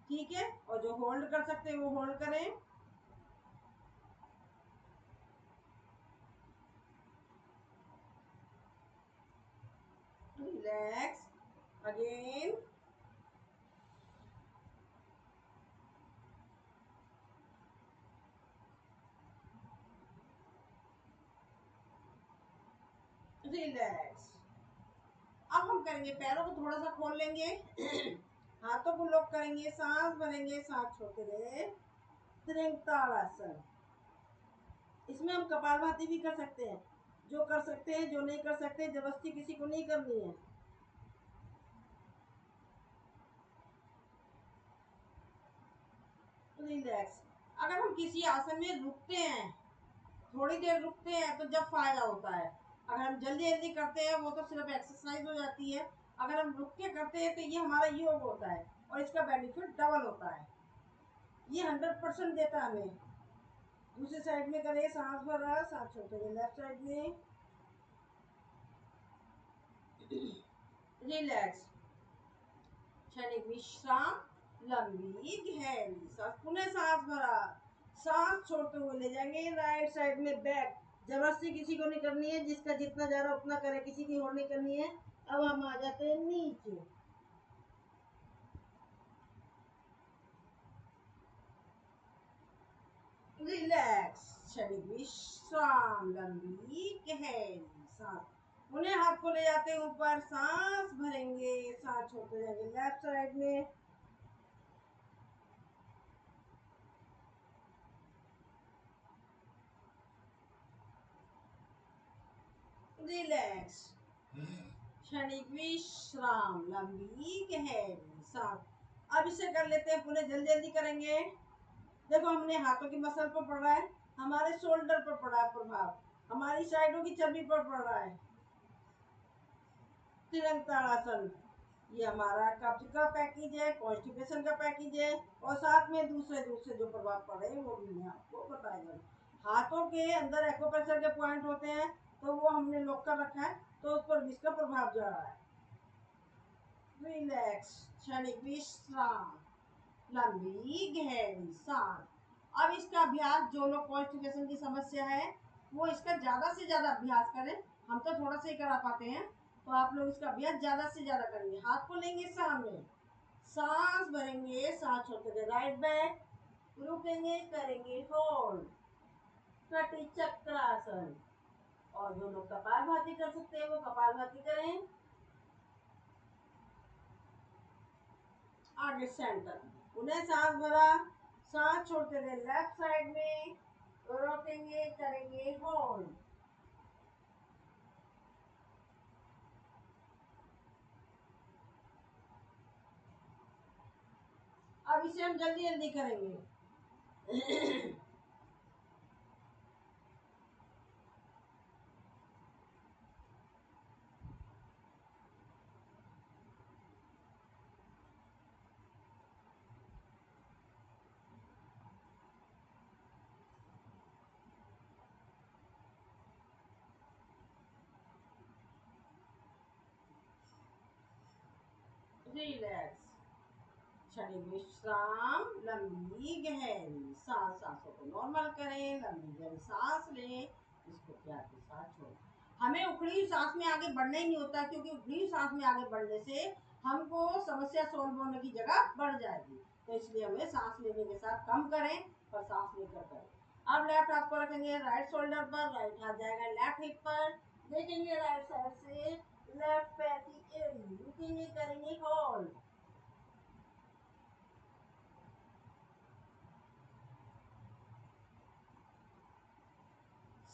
ठीक है। और जो होल्ड कर सकते हैं वो होल्ड करें। Relax again. रिलैक्स। अब हम करेंगे, पैरों को थोड़ा सा खोल लेंगे, हाथों को लॉक करेंगे, सांस भरेंगे, सांस छोड़ते रहे, त्रिंताड़ासन। इसमें हम कपालभाति भी कर सकते हैं, जो कर सकते हैं, जो नहीं कर सकते जबरदस्ती किसी को नहीं करनी है। रिलैक्स। अगर हम किसी आसन में रुकते हैं, थोड़ी देर रुकते हैं, तो जब फायदा होता है। अगर हम जल्दी जल्दी करते हैं वो तो सिर्फ एक्सरसाइज हो जाती है। अगर हम रुक के करते हैं तो ये हमारा योग होता है, और इसका बेनिफिट डबल होता है। ये 100% देता है हमें। दूसरी साइड में करें, सांस भरा, सांस छोड़ते हुए लेफ्ट साइड में। रिलैक्स, क्षणिक विश्राम, लंबी गहरी सांस, पुनः सांस भरा, सांस छोड़ते हुए ले जाएंगे राइट साइड में बैक। जबरदस्ती किसी को नहीं करनी है, जिसका जितना जा रहा है उतना करे, किसी की होड़ नहीं करनी है। अब हम आ जाते हैं नीचे। रिलैक्स, क्षणिक विश्राम, लंबी गहरी सांस। उन्हें हाथ को ले जाते हैं ऊपर, सांस भरेंगे, सांस छोड़ते जाएंगे लेफ्ट साइड में। रिलैक्स, क्षणिक विश्राम, लंबी गहरी सांस। अब इसे कर लेते हैं, पुनः जल्दी जल्दी करेंगे। देखो, हमने हाथों की मसल पर पड़ रहा है, हमारे शोल्डर पर पड़ा है प्रभाव, हमारी साइडों की चर्बी पर पड़ रहा है। त्रिंताड़ासन, ये हमारा कब्ज का पैकेज है, कॉन्स्टिपेशन का पैकेज है, और साथ में दूसरे दूसरे जो प्रभाव पड़े वो भी मैं आपको बताएगा। हाथों के अंदर एक्यूप्रेशर के पॉइंट होते हैं, तो वो हमने लॉक कर रखा है, तो उस पर भी इसका प्रभाव जा रहा है। रिलैक्स, क्षणिक विश्राम, लंबी गहरी सांस। अब इसका अभ्यास, जो लोग कॉन्स्टिपेशन की समस्या है वो इसका ज्यादा से ज्यादा अभ्यास करें। हम तो थोड़ा सा ही करा पाते हैं, तो आप लोग इसका अभ्यास ज्यादा से ज्यादा करेंगे। हाथ को लेंगे सामने, सांस भरेंगे, सांस छोड़ते हुए राइट बैक, रुकेंगे, करेंगे होल्ड, कटी चक्रासन। और जो लोग कपालभाति कर सकते हैं वो कपालभाति करें। आगे सेंटर, उन्हें सांस भरा, सांस छोड़ते हुए लेफ्ट साइड में, रोकेंगे, करेंगे होल्ड। अब इसे हम जल्दी जल्दी करेंगे। रिलैक्स, क्षणिक विश्राम, लंबी गहरी सांस। सांसों को नॉर्मल करें, लंबी गहरी सांस लें, इसको प्यार के साथ छोड़ें। हमें उखड़ी सांस में आगे बढ़ना ही नहीं होता, क्योंकि उखड़ी सांस में आगे बढ़ने से हमको समस्या सोल्व होने की जगह बढ़ जाएगी। तो इसलिए हमें सांस लेने के साथ कम करें पर सांस लेकर करें। अब लेफ्ट हाथ को रखेंगे राइट शोल्डर पर, राइट हाथ जाएगा लेफ्ट हिप पर, देखेंगे राइट साइड से लेफ्ट पैर की एड़ी, रुकेंगे, करेंगे होल्ड,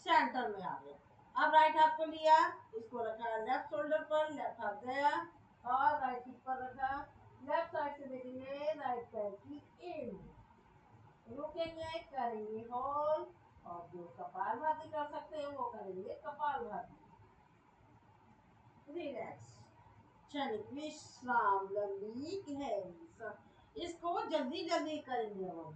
सेंटर में आ गए। अब राइट हाथ को लिया, इसको रखा लेफ्ट शोल्डर पर, लेफ्ट हाथ गया और राइट हिप पर रखा, लेफ्ट साइड से देखेंगे राइट पैर की एड़ी, रुकेंगे, करेंगे होल्ड और जो कपालभाति कर सकते हैं वो करेंगे कपालभाति। रिलैक्स, क्षणिक विश्राम, लंबी गहरी सांस। इसको जल्दी जल्दी करेंगे हम।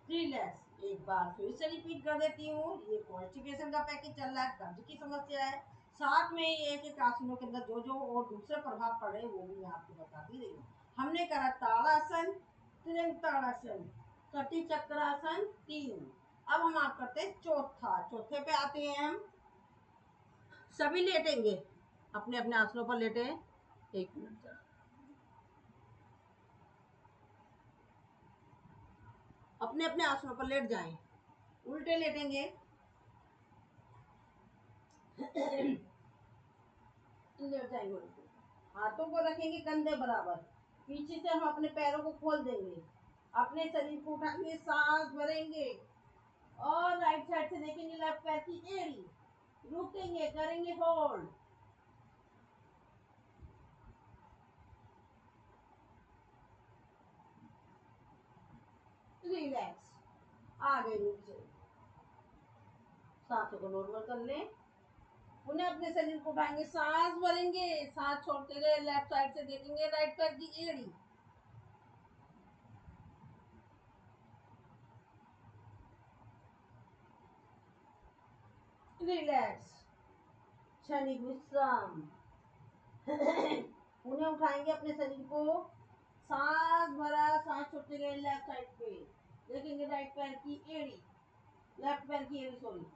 रिलैक्स, एक बार फिर से रिपीट कर देती हूँ। ये कॉन्स्टिपेशन का पैकेज चल रहा है, कब्ज की समस्या है, साथ में ये एक एक आसनों के अंदर जो जो और दूसरे प्रभाव पड़े वो भी मैं आपको बताती रही हूँ। हमने करा ताड़ासन, त्रिभुज ताड़ासन, कटी चक्रासन 3। अब हम आप करते हैं चौथे पे आते हैं हम। सभी लेटेंगे, अपने अपने आसनों पर लेटे। एक मिनट, अपने अपने आसनों पर लेट जाएं, उल्टे लेटेंगे। लेट जाएंगे उल्टे, हाथों को रखेंगे कंधे बराबर, पीछे से हम अपने पैरों को खोल देंगे, अपने शरीर को उठाएंगे, सांस भरेंगे और राइट साइड से देखेंगे लेफ्ट पैर की एड़ी, रुकेंगे, करेंगे होल्ड, रिलैक्स, आगे नीचे, सांसों को नॉर्मल कर लें। उन्हें अपने शरीर को उठाएंगे, सांस भरेंगे, सांस छोड़ते गए, लेफ्ट साइड से देखेंगे राइट पैर की एड़ी, रिलैक्स, क्षणिक विश्राम। उन्हें उठाएंगे अपने शरीर को, सांस भरा, सांस छोड़ते गए लेफ्ट साइड पे, देखेंगे राइट पैर की एड़ी, लेफ्ट पैर की एड़ी सॉरी।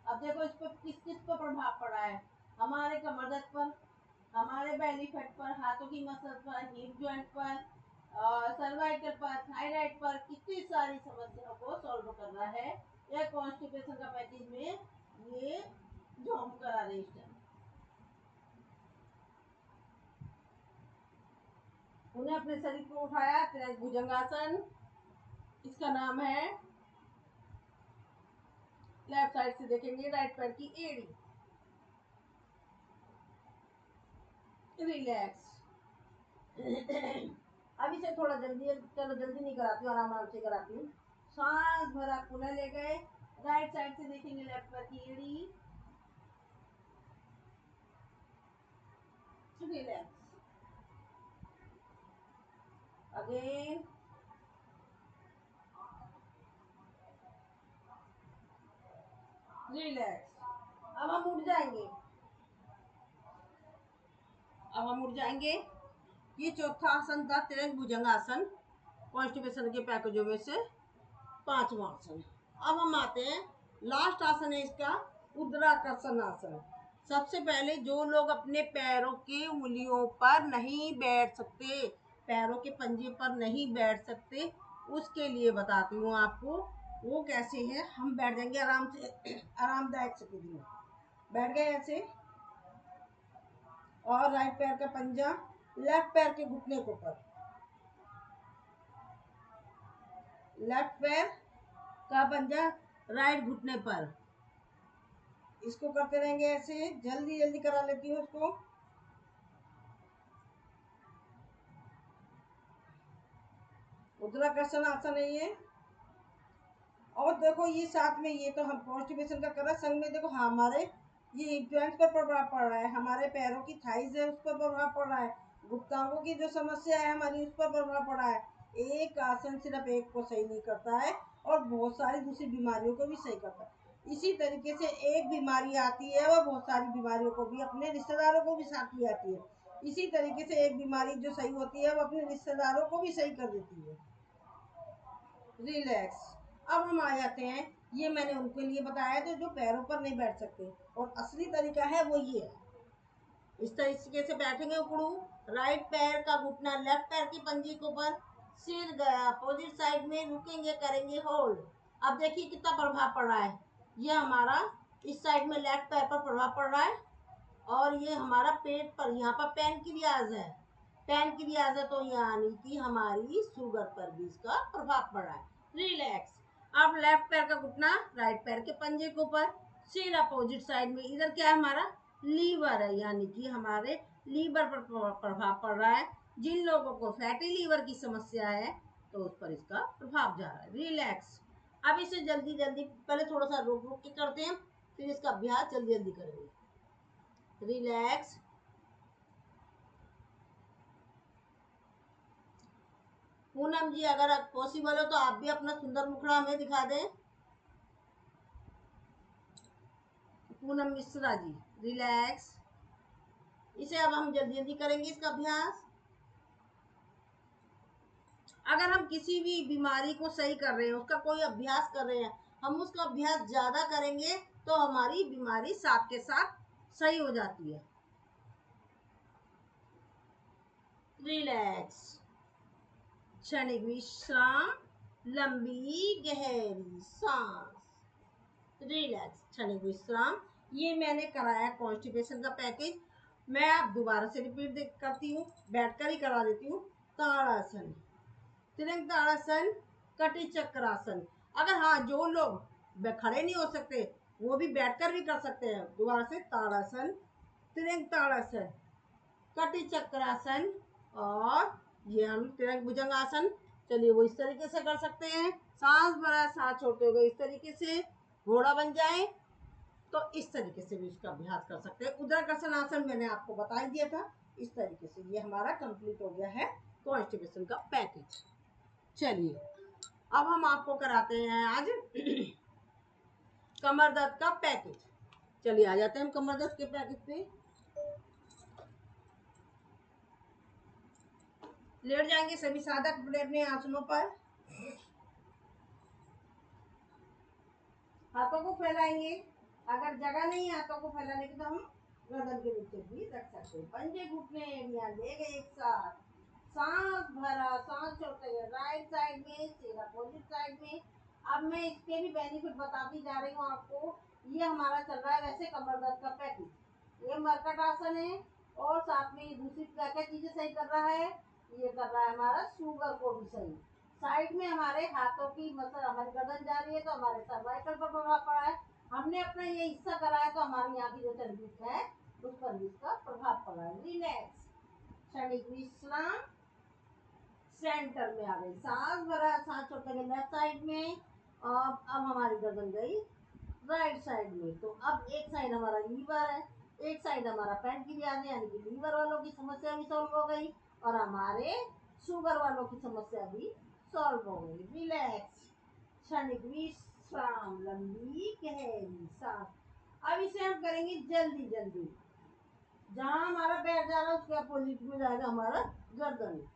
अब देखो इस पर किस किस पर प्रभाव पड़ा है, हमारे कमर दर्द पर, हमारे बेली फैट पर, हाथों की मसल पर, हिप जॉइंट पर, सर्वाइकल पर, थायराइड पर, कितनी सारी समस्याओं को सॉल्व कर रहा है यह कॉन्स्टिपेशन का पैकेज में ये जो हम करा रहे हैं। उन्हें अपने शरीर को उठाया, भुजंगासन, इसका नाम है, लेफ्ट साइड से देखेंगे राइट पैर की एड़ी, रिलैक्स। अब इसे थोड़ा जल्दी, चलो जल्दी नहीं कराती हूँ, आराम आराम से कराती हूँ। सांस भरा, पुनः ले गए, राइट साइड से देखेंगे लेफ्ट पैर की एड़ी, रिलैक्स, अगेन, रिलैक्स। अब हम उठ जाएंगे, अब हम उठ जाएंगे। ये चौथा आसन था तिरंग भुजंगासन, कॉन्स्टिपेशन के पैकेजों में से 5वां आसन। अब हम आते हैं, लास्ट आसन है इसका, उद्राकर्षण आसन। सबसे पहले जो लोग अपने पैरों के उंगलियों पर नहीं बैठ सकते, पैरों के पंजे पर नहीं बैठ सकते, उसके लिए बताती हूँ आपको वो कैसे है। हम बैठ जाएंगे आराम से, आरामदायक स्थिति में बैठ गए ऐसे, और राइट पैर का पंजा लेफ्ट पैर के घुटने के ऊपर, लेफ्ट पैर का पंजा राइट घुटने पर, इसको करते रहेंगे ऐसे, जल्दी जल्दी करा लेती हूँ इसको। उद्राकर्षण आसन है ये। और देखो ये साथ में, ये तो हम कॉन्स्टिपेशन का कर रहे हैं, संग में देखो हमारे ये हिप जॉइंट पर प्रभाव पड़ रहा है, हमारे पैरों की थाइज है उस पर प्रभाव पड़ रहा है, गुप्तांगों की जो समस्या है हमारी उस पर प्रभाव पड़ रहा है। एक आसन सिर्फ एक को सही नहीं करता है और बहुत सारी दूसरी बीमारियों को भी सही करता है। इसी तरीके से एक बीमारी आती है वो बहुत सारी बीमारियों को भी, अपने रिश्तेदारों को भी साथ ले आती है। इसी तरीके से एक बीमारी जो सही होती है वो अपने रिश्तेदारों को भी सही कर देती है। रिलैक्स। अब हम आ जाते हैं, ये मैंने उनके लिए बताया तो जो पैरों पर नहीं बैठ सकते, और असली तरीका है वो ये है। इस तरीके से बैठेंगे उकड़ू, राइट पैर का घुटना लेफ्ट पैर की पंजे के ऊपर, सिर गया अपोजिट साइड में, रुकेंगे, करेंगे होल्ड। अब देखिए कितना प्रभाव पड़ रहा है। ये हमारा इस साइड में लेफ्ट पैर पर प्रभाव पड़ रहा है, और ये हमारा पेट पर, यहाँ पर पैनक्रियाज है, पैनक्रियाज है, तो यानी कि हमारी शुगर पर भी इसका प्रभाव पड़ रहा है। रिलैक्स। अब लेफ्ट पैर का घुटना राइट पैर के पंजे के ऊपर, सिर अपोजिट साइड में, इधर क्या है हमारा लीवर है, यानी कि हमारे लीवर पर प्रभाव पड़ रहा है। जिन लोगों को फैटी लीवर की समस्या है तो उस पर इसका प्रभाव जा रहा है। रिलैक्स। अब इसे जल्दी जल्दी, पहले थोड़ा सा रुक रुक के करते हैं, फिर इसका अभ्यास जल्दी जल्दी करेंगे। रिलैक्स। पूनम जी अगर पॉसिबल हो तो आप भी अपना सुंदर मुखड़ा हमें दिखा दें। पूनम मिश्रा जी, रिलैक्स। इसे अब हम जल्दी जल्दी करेंगे इसका अभ्यास। अगर हम किसी भी बीमारी को सही कर रहे हैं, उसका कोई अभ्यास कर रहे हैं, हम उसका अभ्यास ज्यादा करेंगे तो हमारी बीमारी साथ के साथ सही हो जाती है। रिलैक्स। क्षणिक विश्राम, लंबी गहरी सांस। रिलैक्स, क्षणिक विश्राम। ये मैंने कराया कॉन्स्टिपेशन का पैकेज, मैं आप दोबारा से रिपीट करती हूँ, बैठकर ही करा देती हूँ। ताड़ासन, त्रिभुज ताड़ासन, कटी चक्रासन। अगर हाँ जो लोग खड़े नहीं हो सकते वो भी बैठकर भी कर सकते हैं। दोबारा से ताड़ासन, त्रिभुज ताड़ासन, कटी चक्रासन, और ये हम त्रिभुज भुजंगासन। चलिए वो इस तरीके से कर सकते हैं, सांस भरा सांस छोड़ते हुए इस तरीके से घोड़ा बन जाए, तो इस तरीके से भी इसका अभ्यास कर सकते हैं। उदराकर्षण आसन मैंने आपको बता ही दिया था। इस तरीके से ये हमारा कंप्लीट हो गया है कॉन्स्टिपेशन का पैकेज। चलिए अब हम आपको कराते हैं आज कमर दर्द का पैकेज। चलिए आ जाते हैं हम कमर दर्द के पैकेज पे। लेट जाएंगे सभी साधक अपने अपने आसनों पर, हाथों को फैलाएंगे। अगर जगह नहीं है हाथों को फैलाने की तो हम गर्दन के नीचे भी रख सकते हैं। पंजे घुटने ले गए एक साथ, सांस भरा सांस छोड़ते हुए राइट साइड में, सिर अपोजिट साइड में। अब मैं इसके भी बेनिफिट बताती जा रही हूँ आपको। ये हमारा चल रहा है वैसे कमर दर्द का पैकेज। ये मरकट आसन है, और साथ में दूसरी क्या क्या चीजें सही कर रहा है, ये कर रहा है हमारा शुगर को भी सही। साइड में हमारे हाथों की मतलब हमारी गर्दन जा रही है तो हमारे सर्वाइकल पर प्रभाव पड़ा है। हमने अपना ये हिस्सा कराया तो हमारी यहाँ की जो चर्बी है उस पर भी इसका प्रभाव पड़ा है। रिलैक्स, क्षणिक विश्राम, सेंटर में आ गई, सांस भरा सांस छोड़ते गए लेफ्ट साइड में, और अब हमारी गर्दन गई राइट साइड में। तो अब एक साइड हमारा लीवर है, एक साइड हमारा पैनक्रियाज है, यानी कि लीवर वालों की समस्या भी सॉल्व हो गई, और हमारे शुगर वालों की समस्या भी सॉल्व हो गई। रिलैक्स, क्षणिक विश्राम, लंबी गहरी सांस। अब इसे हम करेंगे जल्दी जल्दी। जहां हमारा पैर जा रहा है उसके अपोजिट में जाएगा हमारा गर्दन।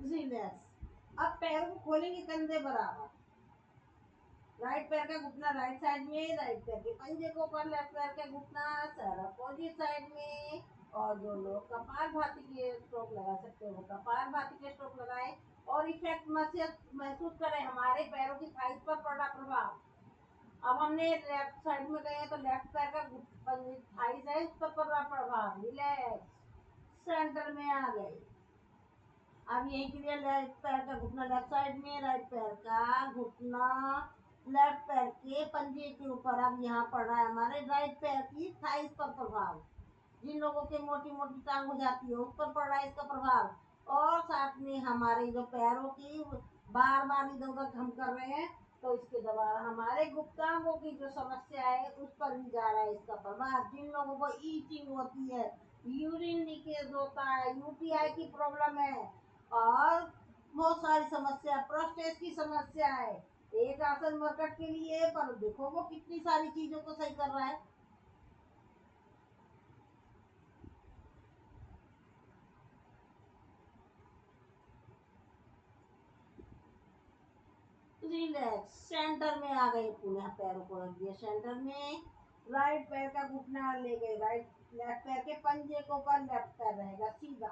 रिलैक्स। अब पैर को खोलेंगे कंधे बराबर, राइट पैर का घुटना राइट साइड में, राइट पैर के पंजे को ऊपर, लेफ्ट पैर का घुटना सर अपोजिट साइड में। और जो लोग कपालभाति के स्ट्रोक लगा सकते हैं वो कपालभाति के स्ट्रोक लगाएं, और इफेक्ट महसूस करें हमारे पैरों की थाइस पर पड़ रहा प्रभाव। अब हमने लेफ्ट साइड में गए तो लेफ्ट पैर का थाइस है उस पर पड़ रहा प्रभाव। रिलैक्स, सेंटर में आ गए। अब यही के लिए लेफ्ट पैर का घुटना लेफ्ट साइड में, राइट पैर का घुटना लेफ्ट पैर के पंजे के ऊपर। अब यहाँ पड़ रहा है हमारे राइट पैर की थाइस पर प्रभाव। जिन लोगों के मोटी मोटी टांग हो जाती है उस पर पड़ रहा है इसका प्रभाव। और साथ में हमारे जो पैरों की बार बार इधर उधर हम कर रहे हैं तो इसके द्वारा हमारे गुप्तांगों की जो समस्या है उस पर भी जा रहा है इसका प्रभाव। जिन लोगों को ईचिंग होती है, यूरिन लीकेज होता है, यूटीआई की प्रॉब्लम है और बहुत सारी समस्या, प्रोस्टेट की समस्या है, एक आसन मरकट के लिए पर देखो वो कितनी सारी चीजों को सही कर रहा है। रिलैक्स, सेंटर में आ गए, पुनः पैरों को रख दिया सेंटर में। राइट पैर का घुटना ले गए राइट, लेफ्ट पैर के पंजे के ऊपर, लेफ्ट पैर रहेगा सीधा।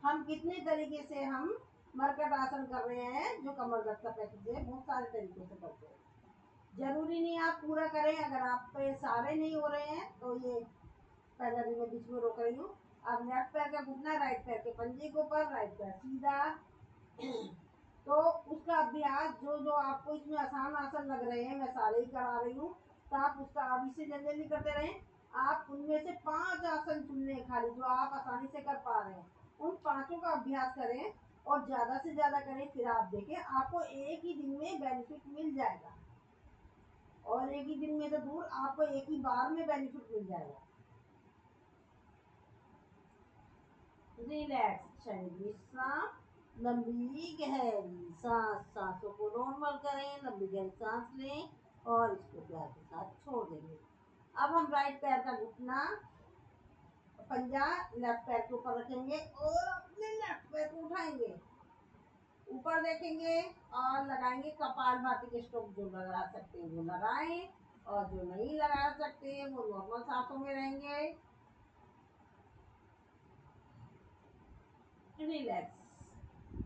हम कितने तरीके से हम मरकट आसन कर रहे हैं जो कमर दर्द का पैकेज है, बहुत सारे तरीके से करते हैं। जरूरी नहीं आप पूरा करें, अगर आप पे सारे नहीं हो रहे हैं तो ये पहला भी मैं बीच में रोक रही हूँ। अब लेफ्ट पैर का घुटना राइट पैर के पंजे के ऊपर, राइट पैर सीधा। तो उसका अभ्यास जो जो आपको इसमें आसान आसन लग रहे हैं मैं सारे ही करा रही हूँ, तो आप उसका अभी से जल्दी जल्दी करते रहें। आप उनमें से 5 आसन चुन लें खाली जो आप आसानी से कर पा रहे हैं, उन 5 का अभ्यास करें और ज्यादा से ज्यादा करें। फिर आप देखें आपको एक ही दिन में बेनिफिट मिल जाएगा, और एक ही दिन में तो दूर, आपको एक ही बार में बेनिफिट मिल जाएगा। रिलैक्स, शरीर विश्राम, लंबी गहरी सांस, सांसों को नॉर्मल करें, लंबी गहरी सांस लें और इसको प्यार के साथ छोड़ देंगे। अब हम राइट पैर का घुटना पंजा लेफ्ट पैर के ऊपर रखेंगे और अपने लेफ्ट पैर को उठाएंगे, ऊपर देखेंगे और लगाएंगे कपालभाति के स्ट्रोक। जो लगा सकते हैं वो लगाएं और जो नहीं लगा सकते वो नॉर्मल सांसों में रहेंगे। रिलैक्स,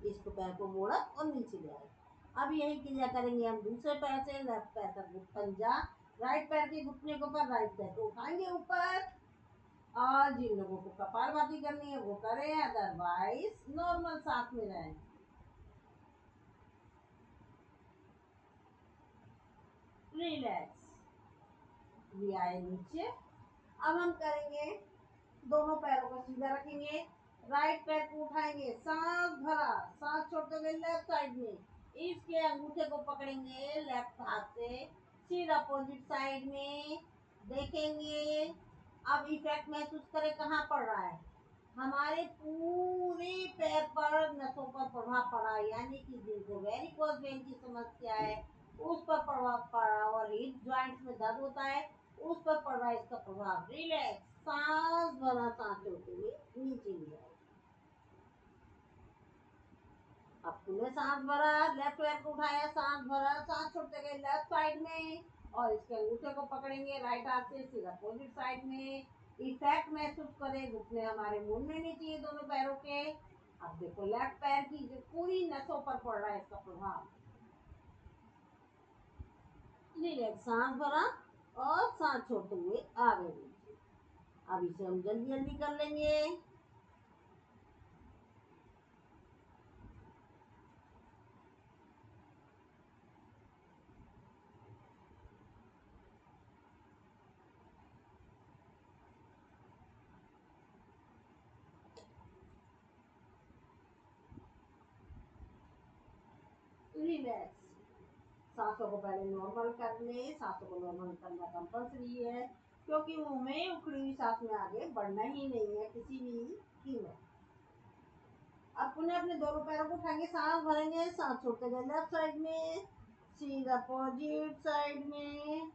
इसको पैर को मोड़ा और नीचे ले आए। अब यही क्रिया करेंगे हम दूसरे पैर से। लेफ्ट पैर का पंजा राइट पैर के घुटने के ऊपर, राइट पैर को उठाएंगे ऊपर। और जिन लोगों को कपालभाति करनी है वो करें, अदरवाइज नॉर्मल साथ में रहें। रिलैक्स, ये आए नीचे। अब हम करेंगे, दोनों पैरों को सीधा रखेंगे, राइट पैर को उठाएंगे, सांस भरा, सांस छोड़ते हुए लेफ्ट साइड में, इसके अंगूठे को पकड़ेंगे लेफ्ट हाथ से, फिर अपोजिट साइड में देखेंगे। अब इफेक्ट महसूस करें कहाँ पड़ रहा है, हमारे पूरे पैर पर नसों पर प्रभाव पड़ा, यानी कि जिनको वेरिकोज वेन की समस्या है उस पर प्रभाव पड़ा, और हिप जॉइंट्स में दर्द होता है उस पर पड़ रहा है इसका प्रभाव। रिलैक्स, सांस भरा, सांस छोड़ते हुए नीचे लिया। अब पूरे सांस भरा, लेफ्ट पैर को उठाया, सांस भरा, सांस छोड़ते गए लेफ्ट साइड में और इसके अंगूठे को पकड़ेंगे राइट हाथ से, फिर अपोजिट साइड में। इफेक्ट महसूस करें, घुटने हमारे मुड़ने नहीं चाहिए दोनों पैरों के। अब देखो लेफ्ट पैर की जो पूरी नसों पर पड़ रहा है इसका प्रभाव। रिलैक्स, सांस भरा और सांस छोड़ते हुए आगे नीचे। अब इसे हम जल्दी जल्दी कर लेंगे। रिलैक्स, सांसों को पहले नॉर्मल कर ले, सांसों को नॉर्मल करना कंपल्सरी है क्योंकि मुंह में उखड़ी हुई सांस में आगे बढ़ना ही नहीं है किसी भी कीमत। अब पुनः अपने दोनों पैरों को उठाएंगे, सांस भरेंगे, सांस छोड़ते गए लेफ्ट साइड में, सीधा अपोजिट साइड में।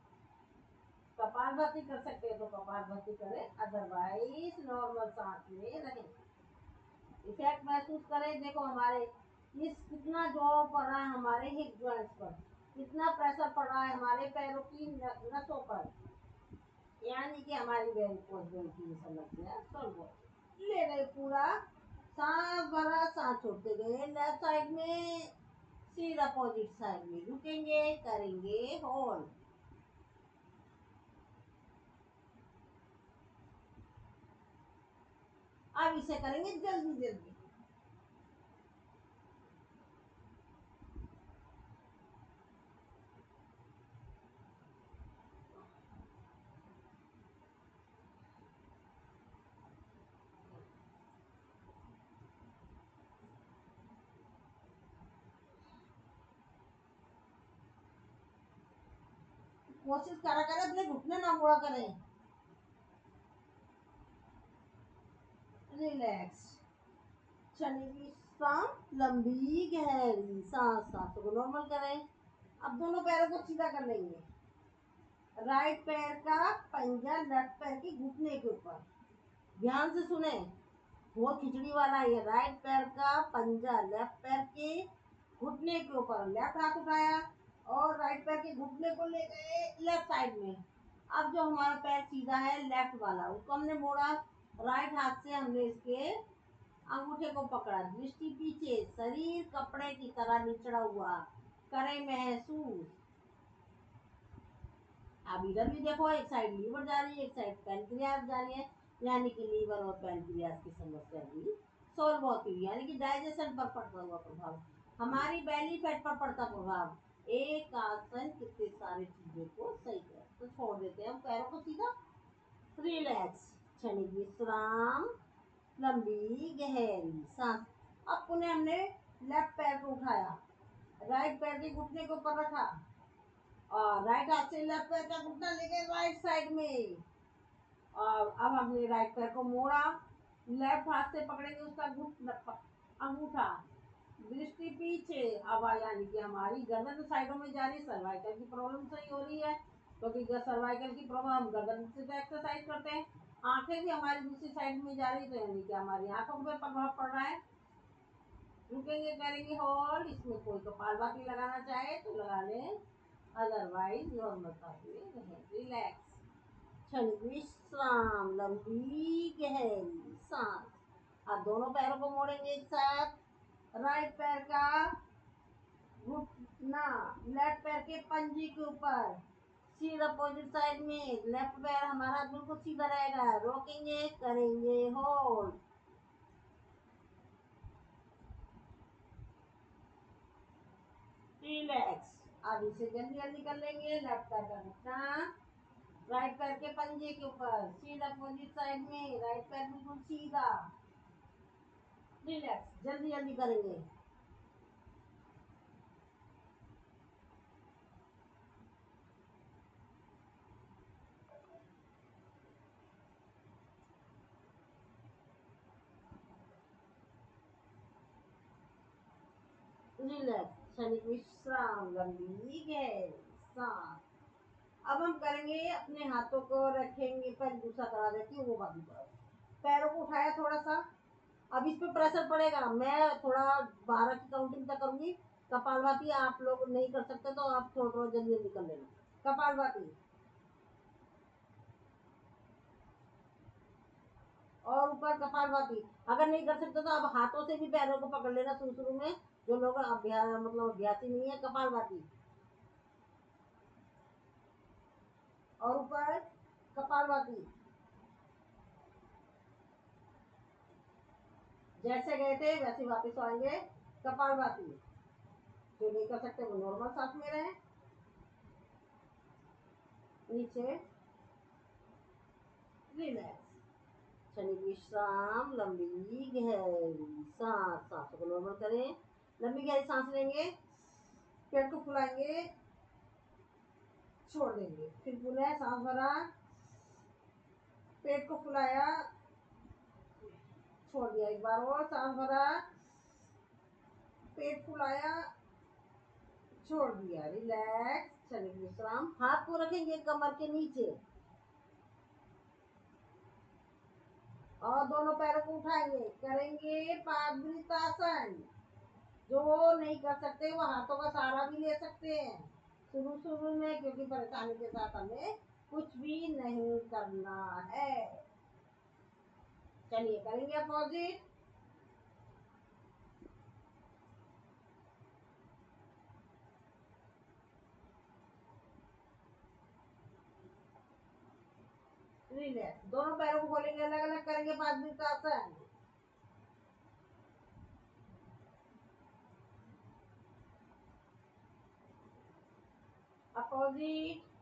कपालभाति कर सकते हैं तो कपालभाति करें, अदरवाइज नॉर्मल सांस में रहें। इफेक्ट महसूस करें, देखो हमारे इस कितना जोर पड़ रहा है हमारे हिप जॉइंट्स पर, कितना प्रेशर पड़ रहा है हमारे पैरों की नसों पर, यानी कि हमारी वेरिकोज वेन की समस्या सॉल्व हो ले रहे। पूरा सांस भरा, सांस छोड़ते गए लेफ्ट साइड में, फिर अपोजिट साइड में रुकेंगे, करेंगे होल्ड। अब इसे करेंगे जल्दी जल्दी। कोशिश करा करें अपने घुटने ना मोड़ा करें। रिलैक्स। चलिए विश्राम, लंबी गहरी सांस, सांसों को नॉर्मल करें। अब दोनों पैरों को सीधा कर लेंगे। राइट पैर का पंजा लेफ्ट पैर के घुटने के ऊपर, ध्यान से सुने, बहुत खिचड़ी वाला है। राइट पैर का पंजा लेफ्ट पैर के घुटने के ऊपर, लेफ्ट हाथ उठाया और राइट पैर के घुटने को ले गए लेफ्ट साइड में। अब जो हमारा पैर सीधा है लेफ्ट वाला, उसको हमने मोड़ा, राइट हाथ से हमने इसके अंगूठे को पकड़ा, दृष्टि पीछे, शरीर कपड़े की तरह निचड़ा हुआ, करें महसूस। अब इधर भी देखो, एक साइड लीवर जा रही है, एक साइड पैनक्रियास जा रही है, यानी कि लीवर और पैनक्रियास की समस्या भी सॉल्व होती है, यानी कि डाइजेशन पर पड़ता हुआ प्रभाव, हमारी बेली फैट पर पड़ता प्रभाव। एक आसन कितने सारे चीजों को सही कर, तो छोड़ देते हैं हम पैरों को सीधा। रिलैक्स, क्षणिक विश्राम, लंबी गहरी सांस। अब पुनः हमने लेफ्ट पैर को उठाया, राइट पैर के घुटने के ऊपर रखा और राइट हाथ से लेफ्ट पैर का घुटना लेके राइट साइड में, और अब हमने राइट पैर को मोड़ा, लेफ्ट हाथ से पकड़ेंगे उसका घुटना, अंगूठा, दृष्टि पीछे। अब यानी कि हमारी गर्दन साइडों में जा रही है, सर्वाइकल की प्रॉब्लम सही हो रही है, क्योंकि सर्वाइकल की प्रॉब्लम हम गर्दन से तो एक्सरसाइज करते हैं। आंखें भी हमारी दूसरी साइड में जा रही है, तो यानी कि हमारी आंखों पे प्रभाव पड़ रहा है। रुकेंगे, करेंगे होल्ड। इसमें कोई कपालभाति लगाना चाहे तो लगा लें, अदरवाइज नॉर्मलता में रहें। रिलैक्स, क्षणिक विश्राम, लंबी गहरी सांस। अब दोनों पैरों को मोड़ेंगे एक साथ, राइट पैर का घुटना लेफ्ट पैर के पंजे के ऊपर, सीधा अपोजिट साइड में, लेफ्ट पैर हमारा बिल्कुल सीधा रहेगा, रोकेंगे, करेंगे होल्ड। रिलैक्स। अब इसे जल्दी जल्दी कर लेंगे। लेफ्ट पैर का घुटना राइट पैर के पंजे के ऊपर, सीधा अपोजिट साइड में, राइट पैर बिल्कुल सीधा। रिलैक्स, जल्दी जल्दी करेंगे। रिलैक्स, क्षणिक विश्राम, लंबी गहरी सांस। अब हम करेंगे, अपने हाथों को रखेंगे, पहले दूसरा करा देती हूँ, वो बाकी तरफ पैरों को उठाया थोड़ा सा। अब इस पे प्रेशर पड़ेगा, मैं थोड़ा 12 की काउंटिंग तक करूंगी। कपालभाति आप लोग नहीं कर सकते तो आप थोड़ा थोड़ा जल्दी जल्दी कर लेना। कपालभाति, और ऊपर कपालभाति। अगर नहीं कर सकते तो आप हाथों से भी पैरों को पकड़ लेना शुरू शुरू में, जो लोग अभ्यास मतलब अभ्यासी नहीं है। कपालभाति और ऊपर कपालभाति, जैसे गए थे वैसे वापस आएंगे। कपालभाति, जो नहीं कर सकते वो नॉर्मल सांस में रहे, नीचे। रिलैक्स, क्षणिक विश्राम, लंबी गहरी सांस, सांसों को नॉर्मल करें। लंबी गहरी सांस लेंगे, पेट को फुलाएंगे, छोड़ देंगे, फिर पुनः सांस भरा, पेट को फुलाया, छोड़ दिया, एक बार और सांस भरा, पेट फुलाया, छोड़ दिया। रिलैक्स, क्षणिक विश्राम। हाथ को रखेंगे कमर के नीचे और दोनों पैरों को उठाएंगे, करेंगे पादवृत्तासन। जो नहीं कर सकते वो हाथों का सहारा भी ले सकते हैं शुरू शुरू में, क्योंकि परेशानी के साथ हमें कुछ भी नहीं करना है। चलिए करेंगे अपोजिट। रिलैक्स, दोनों पैरों को खोलेंगे, अलग अलग करेंगे पादवृत्तासन। अपोजिट।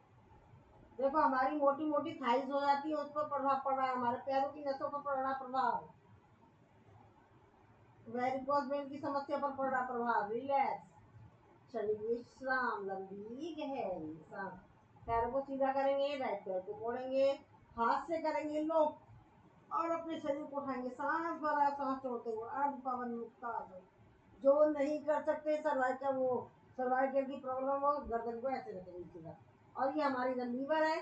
देखो हमारी मोटी मोटी थाइज हो जाती है, उस पर प्रभाव पड़ रहा है, हमारे पैरों की नसों पर पड़ रहा प्रभाव, वेरिकोज वेन की समस्या पर पड़ रहा प्रभाव। रिलैक्स, क्षणिक विश्राम, लंबी गहरी सांस। पैरों को सीधा करेंगे, राइट पैर को मोड़ेंगे, हाथ से करेंगे लॉक और अपने शरीर को उठाएंगे, सांस भरा सांस छोड़ते हुए अर्ध पवन मुक्तासन। जो नहीं कर सकते सर्वाइकल, वो सर्वाइकल की प्रॉब्लम हो, गर्दन को ऐसे रखेंगे सीधा। और ये हमारी इधर लीवर है,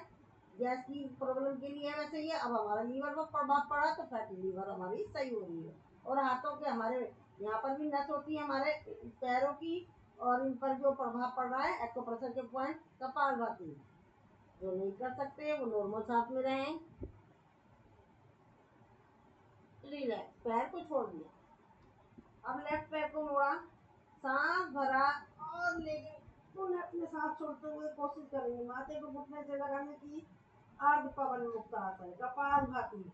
गैस की प्रॉब्लम के लिए वैसे ये, अब हमारा लीवर पर प्रभाव पड़ा तो फैटी लीवर हमारी सही हो रही है। और हाथों के हमारे यहाँ पर भी नस होती है हमारे पैरों की, और इन पर जो प्रभाव पड़ रहा है एक्यूप्रेशर के पॉइंट कपालभाति। जो नहीं कर सकते वो नॉर्मल सांस में रहें, रिलैक्स, पैर को छोड़ दिया। अब लेफ्ट पैर को मोड़ा, सांस भरा और लेके पुनः अपने सांस छोड़ते हुए कोशिश करेंगे माथे को घुटने से लगाने की, अर्ध पवन मुक्तासन कपालभाति।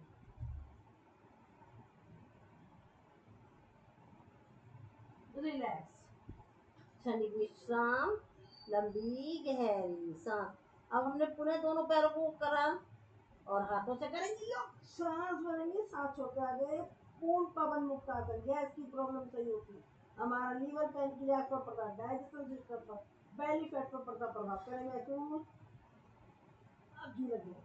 रिलैक्स, क्षणिक विश्राम, लंबी गहरी सांस। अब हमने पुनः दोनों पैरों को करा और हाथों से करेंगे लॉक, सांस भरेंगे, सांस छोड़ते आगे, पूर्ण पवन मुक्तासन। गैस की प्रॉब्लम सही होती, हमारा लीवर पैंक्रियास पर पड़ता, डाइजेशन सिस्टम पर, बेली फैट पर पड़ता प्रभाव करेंगे तो अभी लगेगा।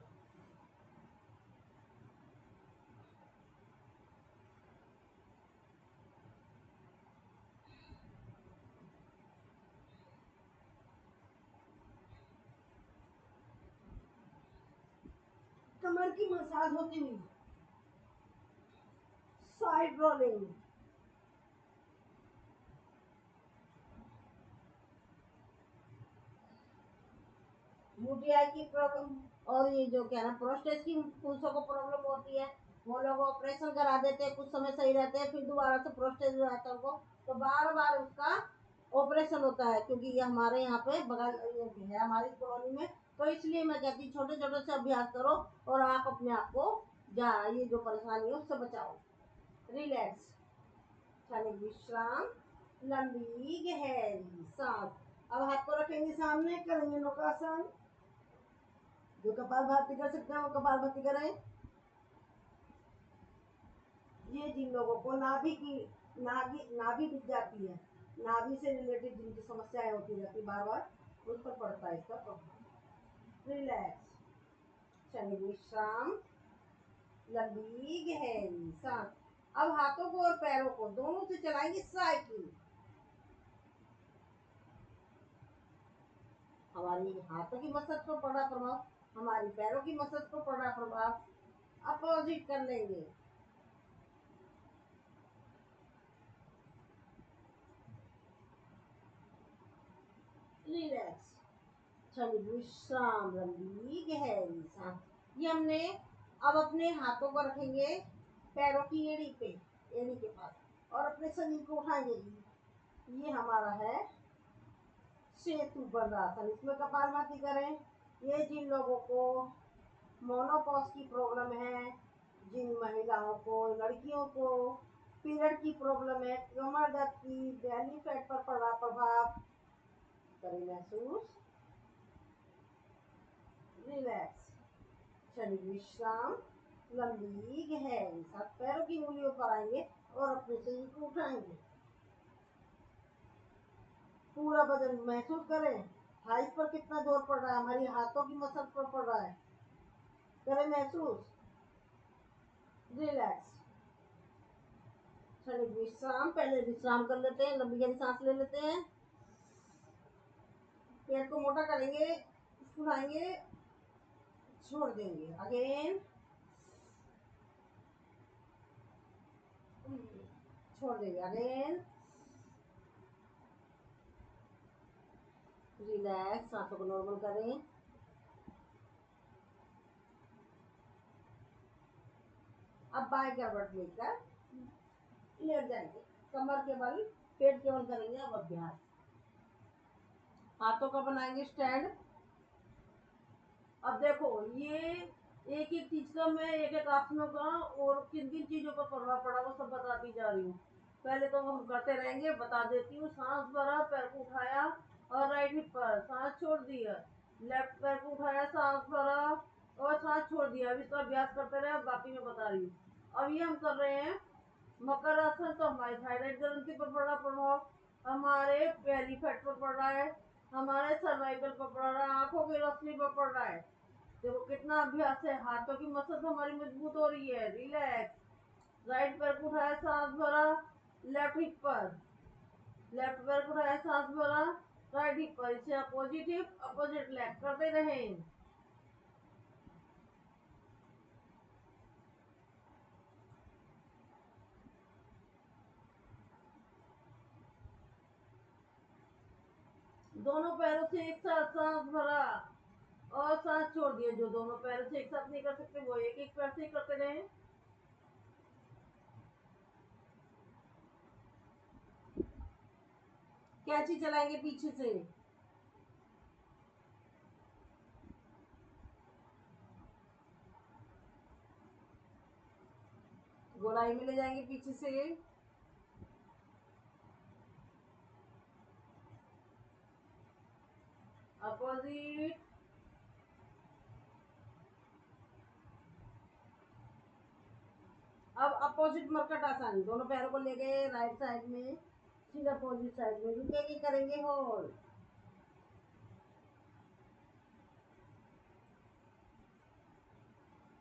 कमर की मसाज होती हुई, साइड रोलिंग, यूटीआई की प्रॉब्लम, और ये जो क्या ना प्रोस्टेट की पुरुषों को प्रॉब्लम होती है, वो लोग ऑपरेशन करा देते हैं, कुछ समय सही रहते हैं, फिर दोबारा से प्रोस्टेट जो आता है उनको तो बार बार उसका ऑपरेशन होता है, क्योंकि ये हमारे यहाँ पे बगल ये है हमारी कॉलोनी में। तो इसलिए मैं कहती हूँ छोटे छोटे से अभ्यास करो और आप अपने आप को ये जो परेशानी है उससे बचाओ। रिलैक्स, क्षणिक विश्राम, लंबी गहरी सांस। अब हाथ को रखेंगे सामने, करेंगे नौकासन। जो कपालभाति कर सकते हैं वो कपालभाति करें। ये जिन लोगों को नाभि दिख जाती है, नाभि से रिलेटेड जिनकी समस्याएं होती रहती बार बार, उस पर पड़ता है इसका प्रभाव। रिलैक्स, क्षणिक विश्राम, लंबी गहरी सांस। अब हाथों को और पैरों को दोनों से चलाएंगे साइकिल। हमारी हाथों की मसल्स पर पड़ा प्रभाव, हमारी पैरों की मसल्स पर पड़ा प्रभाव अपोजिट कर लेंगे। रिलैक्स, क्षणिक विश्राम, लंबी गहरी सांस। ये हमने अब अपने हाथों को रखेंगे पैरों की एड़ी पे, एड़ी के पास, और अपने शरीर को उठाएंगे। ये हमारा है सेतु बंधासन, इसमें कपालभाति करें। ये जिन लोगों को मोनोपॉज की प्रॉब्लम है, जिन महिलाओं को, लड़कियों को पीरियड की प्रॉब्लम है, कमर दर्द की, बेली फैट पर पड़ा प्रभाव करें महसूस। रिलैक्स, क्षणिक विश्राम, लंबी गहरी सांस। पैरों की उंगलियों पर आएंगे और अपने शरीर को उठाएंगे। पूरा बदन महसूस करें, थाइस पर कितना जोर पड़ रहा है, हमारी हाथों की मसल पर पड़ रहा है, करें महसूस। रिलैक्स, क्षणिक विश्राम, पहले विश्राम कर लेते हैं, लंबी गहरी सांस ले लेते हैं, पेट को मोटा करेंगे, उठाएंगे, छोड़ देंगे, अगेन छोड़ देंगे, अगेन रिलैक्स, सांसों को नॉर्मल करें। अब बाएं करवट लेकर लेट जाएंगे, कमर के बल, पेट के बल करेंगे अब अभ्यास। हाथों का बनाएंगे स्टैंड। अब देखो ये एक एक चीज का मैं एक एक आसनों का और किन किन चीजों का प्रभाव पड़ा वो सब बताती जा रही हूँ। पहले तो हम करते रहेंगे, बता देती हूँ। सांस भरा, पैर को उठाया और राइट हिप पर सांस छोड़ दिया, लेफ्ट पैर को उठाया, सांस भरा और सांस छोड़ दिया। अभी इसका अभ्यास करते रहे, बाकी मैं बता रही हूँ। अब ये हम कर रहे हैं मकर आसन, तो हमारे थायराइड ग्रंथि पर पड़ रहा प्रभाव, हमारे बेली फैट पर पड़ रहा है, हमारे सर्वाइकल पर पड़ रहा है, आंखों की रोशनी पर पड़ रहा है। देखो कितना अभ्यास है, हाथों की मसल हमारी मजबूत हो रही है। रिलैक्स। राइट पैर को उठाया, सांस भरा, लेफ्ट हिप पर। लेफ्ट पैर को उठाया, सांस भरा, राइट हिप पर। इसे अपोजिट हिप अपोजिट लेग करते रहें। दोनों पैरों से एक साथ सांस भरा और सांस छोड़ दिया। जो दोनों पैरों से एक साथ नहीं कर सकते वो एक एक पैर से करते रहे। कैंची चलाएंगे पीछे से। गोलाई में ले जाएंगे पीछे से। अपोजिट। अब अपोजिट मरकट आसन। दोनों पैरों को ले गए राइट साइड में, फिर अपोजिट साइड में रुकेंगे, करेंगे होल्ड।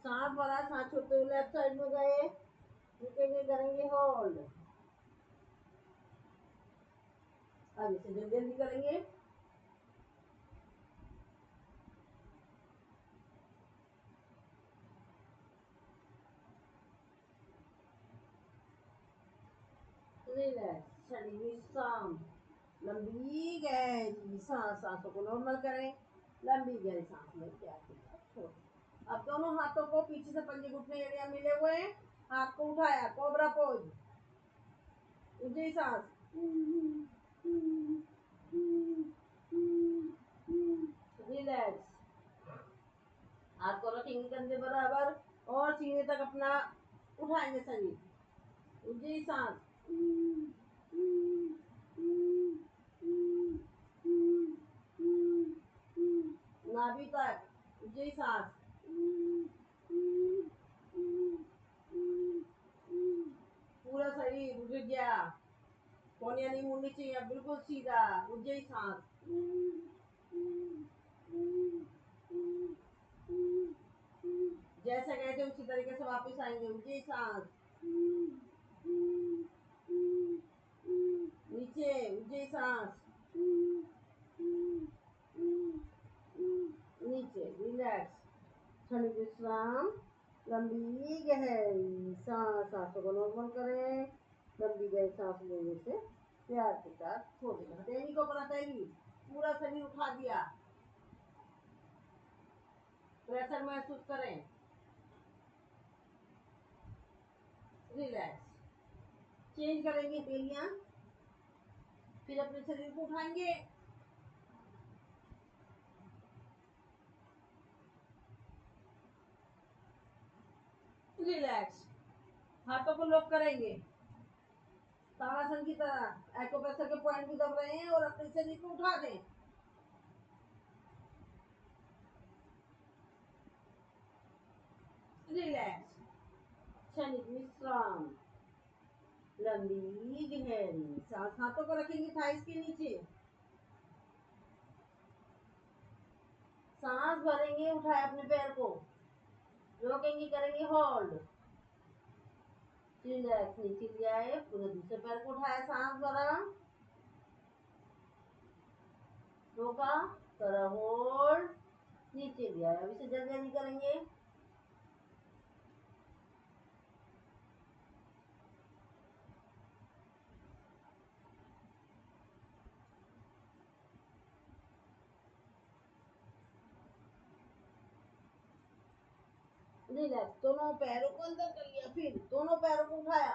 सांस भरा, सांस छोड़ते हुए लेफ्ट साइड में गए, रुकेंगे, करेंगे होल्ड। अब इसे जल्दी जल्दी करेंगे। रिलैक्स। शरीर विश्राम। लंबी गहरी सांस। सांसों को नॉर्मल करें। लंबी गहरी सांस लेके आके छोड़। अब दोनों हाथों को पीछे से पंजे घुटने एरिया मिले हुए हैं, हाथ को उठाया, कोबरा पोज। ऊंची सांस। रिलैक्स। हाथ को रखेंगे कंधे बराबर और सीने तक अपना उठाएंगे शरीर। ऊंची सांस। नाभि तक ऊंची सांस। पूरा शरीर रुक गया, कोनिया नहीं मुड़नी चाहिए, अब बिल्कुल सीधा। ऊंची सांस। जैसे गए थे उसी तरीके से वापस आएंगे। ऊंची सांस। नीचे ऊंची सांस। नीचे। रिलैक्स। क्षण विश्राम। लंबी गहरी सांस। सांसों को नॉर्मल करें। लंबी गहरी सांस लेने से प्यार के साथ छोड़ देना। हथेली को ऊपर, हथेली, पूरा शरीर उठा दिया। प्रेशर महसूस करें। रिलैक्स। चेंज करेंगे हथेलियां, फिर अपने शरीर को उठाएंगे। रिलैक्स। हाथों को लॉक करेंगे ताड़ासन की तरह। एक्यूप्रेशर के पॉइंट भी दब रहे हैं और अपने शरीर को उठा दें। रिलैक्स। क्षणिक विश्राम। लंबी गहरी सांस। हाथों को रखेंगे थाइस के नीचे। सांस भरेंगे, उठाए अपने पैर को, रोकेंगे, करेंगे होल्ड। रिलैक्स। नीचे ले आए, पूरे दूसरे पैर को उठाया, सांस भरा, रोका, करा होल्ड, नीचे ले आया। अब इसे जल्दी जल्दी करेंगे। रिलैक्स। दोनों पैरों को अंदर कर लिया, फिर दोनों पैरों को उठाया।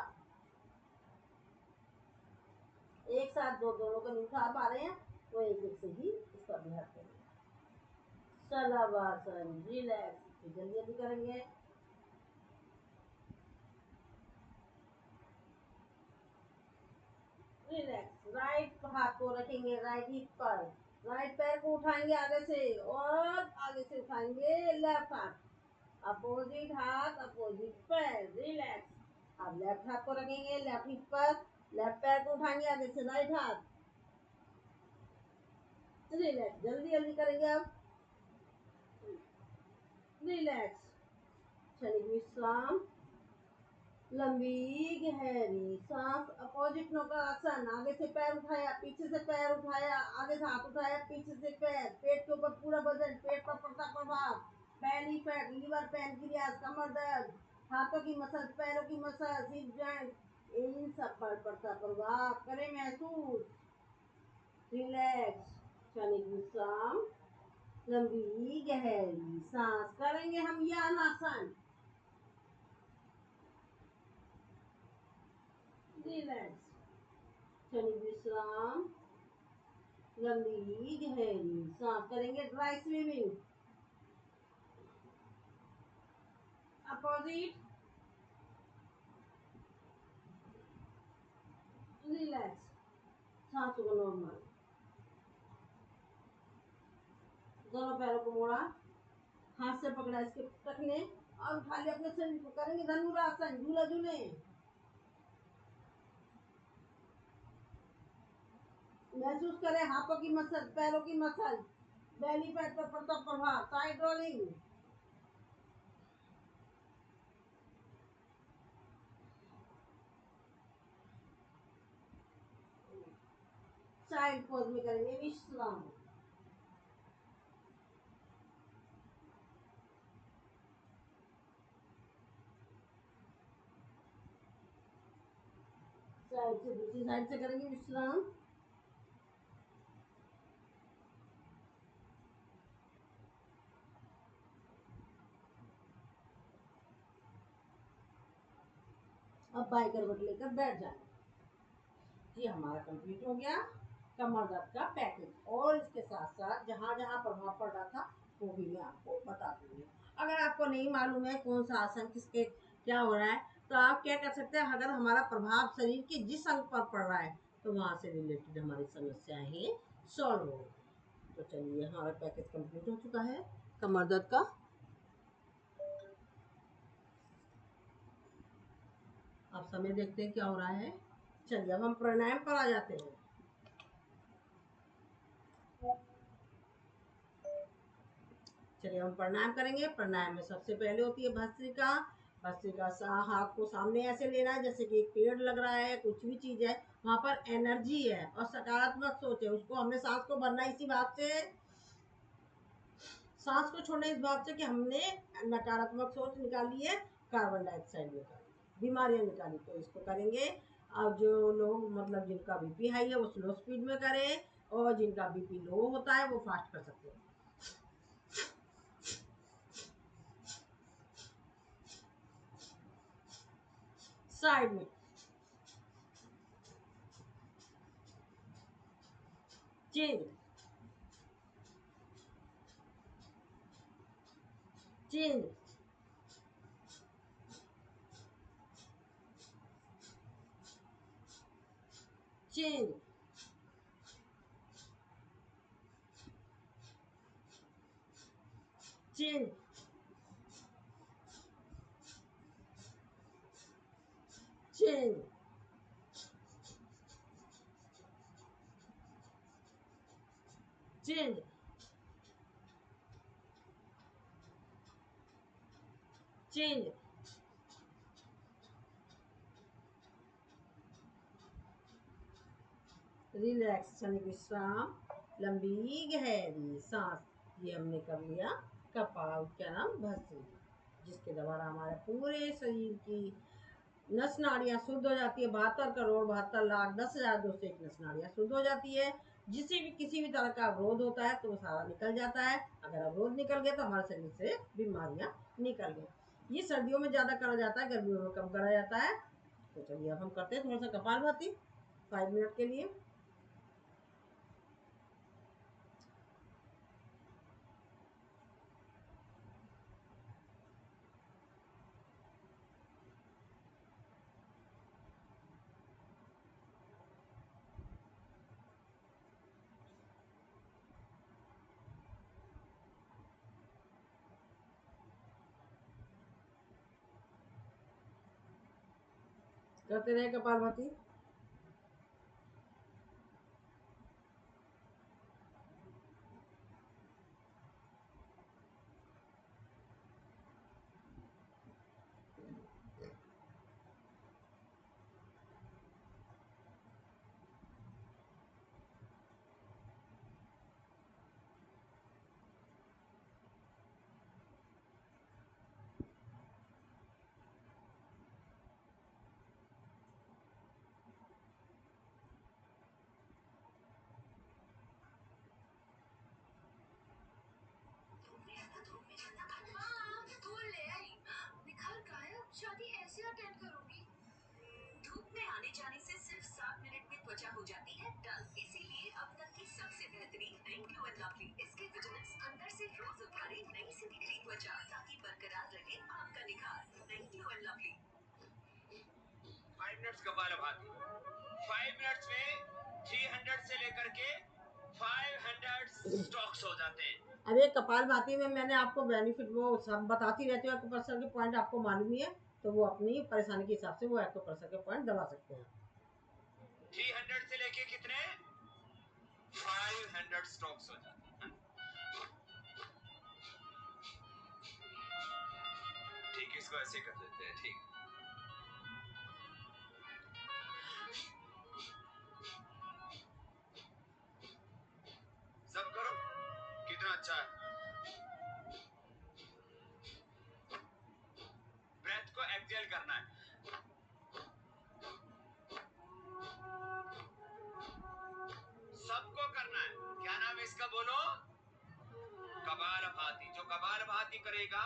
एक साथ दोनों को नहीं उठा पा रहे हैं वो एक एक से ही इसका अभ्यास करेंगे। शलभासन। रिलैक्स। जल्दी जल्दी करेंगे। रिलैक्स। राइट हाथ को रखेंगे राइट हिप पर, राइट पैर को उठाएंगे आगे से और आगे से उठाएंगे लेफ्ट हाथ। अपोजिट हाथ, अपोजिट पैर। रिलैक्स। अब लेफ्ट हाथ को रखेंगे लेफ्ट हिप पर, लेफ्ट पैर को उठाएंगे आगे से राइट हाथ। रिलैक्स, जल्दी जल्दी करेंगे अब। रिलैक्स, क्षणिक विश्राम, लंबी गहरी सांस। अपोजिट नौकासन, आगे से पैर उठाया, पीछे से पैर उठाया, आगे से हाथ उठाया, पीछे से पैर, पेट के ऊपर पूरा वजन, पेट पर पड़ता प्रभाव, बेली फैट, लीवर पैनक्रियास, कमर दर्द, हाथों की मसल, पैरों की मसल, हिप जॉइंट, इन सब पर पड़ता प्रभाव करें महसूस। रिलैक्स, क्षणिक विश्राम, लंबी गहरी सांस। करेंगे हम यान आसन। रिलैक्स, क्षणिक विश्राम, लंबी गहरी सांस। करेंगे ड्राई स्विमिंग। अपोजिट। रिलैक्स, सांसों को नॉर्मल। दोनों पैरों को मोड़ा, हाथ से पकड़ा इसके टखने और उठा लिया अपने शरीर को। करेंगे धनुरासन, झूला झूले। महसूस करें हाथों की मसल, पैरों की मसल, बेली फैट पर पड़ता प्रभाव, साइड रोलिंग। साइड पोज में करेंगे विश्राम। साइड से दूसरी साइड से करेंगे विश्राम। अब बाई करवट लेकर बैठ जाए। ये हमारा कंप्लीट हो गया कमर दर्द का पैकेज। और इसके साथ साथ जहाँ जहाँ प्रभाव पड़ रहा था वो भी मैं आपको बता दूंगी। अगर आपको नहीं मालूम है कौन सा आसन किसके क्या हो रहा है तो आप क्या कर सकते हैं, अगर हमारा प्रभाव शरीर के जिस अंग पर पड़ रहा है तो वहाँ से रिलेटेड हमारी समस्याएं ही सॉल्व हो। तो चलिए हमारा पैकेज कंप्लीट हो चुका है कमर दर्द का। अब समय देखते हैं क्या हो रहा है। चलिए अब हम प्राणायाम पर आ जाते हैं। चलिए हम प्राणायाम करेंगे। प्राणायाम में सबसे पहले होती है भस्त्रिका। भस्त्रिका हाथ को सामने ऐसे लेना है जैसे कि एक पेड़ लग रहा है, कुछ भी चीज है वहां पर एनर्जी है और सकारात्मक सोच है, उसको हमने सांस को भरना इसी बात से, सांस को छोड़ना इस बात से कि हमने नकारात्मक सोच निकाली है, कार्बन डाइऑक्साइड निकाली, बीमारियां निकाली। तो इसको करेंगे। अब जो लोग मतलब जिनका बीपी हाई है वो स्लो स्पीड में करें और जिनका बीपी लो होता है वो फास्ट कर सकते हैं। साइड में change change change change change change change relax, क्षणिक विश्राम, लंबी गहरी सांस। ये हमने कर लिया कपाल क्या नाम भस्त्रिका, जिसके द्वारा हमारे पूरे शरीर की नस नाड़ियाँ शुद्ध हो जाती है। 72 करोड़ 72 लाख 10,201 नस नाड़ियाँ शुद्ध हो जाती है। जिसे भी किसी भी तरह का अवरोध होता है तो वो सारा निकल जाता है। अगर अवरोध निकल गया तो हमारे शरीर से बीमारियां निकल गई। ये सर्दियों में ज़्यादा करा जाता है, गर्मियों में कम करा जाता है। तो चलिए अब हम करते हैं थोड़ा सा कपालभाति 5 मिनट के लिए। करते रहे कपालभाति। जाने से सिर्फ 7 मिनट में त्वचा हो जाती है डल। इसीलिए अब तक की सबसे बेहतरीन नई ग्लो एंड लवली। इसके विजिलेंस अंदर से रोज उभारे नई से निखरी त्वचा, ताकि बरकरार रहे आपका निखार। नई glow and lovely. 5 minutes kapalbhati. 5 minutes में 300 से लेकर के 500 स्टॉक्स हो जाते हैं। अब ये कपालभाति में मैंने आपको बेनिफिट वो सब बताती रहती हूँ, एक्यूप्रेशर के पॉइंट आपको मालूम ही है, तो वो अपनी परेशानी के हिसाब से वो एक्यूप्रेशर के पॉइंट दबा सकते हैं। 300 से लेके कितने 500 स्टॉक्स हो जाते हैं। ठीक, इसको ऐसे कर देते हैं। ठीक, सब करो, कितना अच्छा है। ब्रेथ को एक्सेल करना है। सबको करना है। क्या नाम है इसका बोलो? कपालभाति। जो कपालभाति करेगा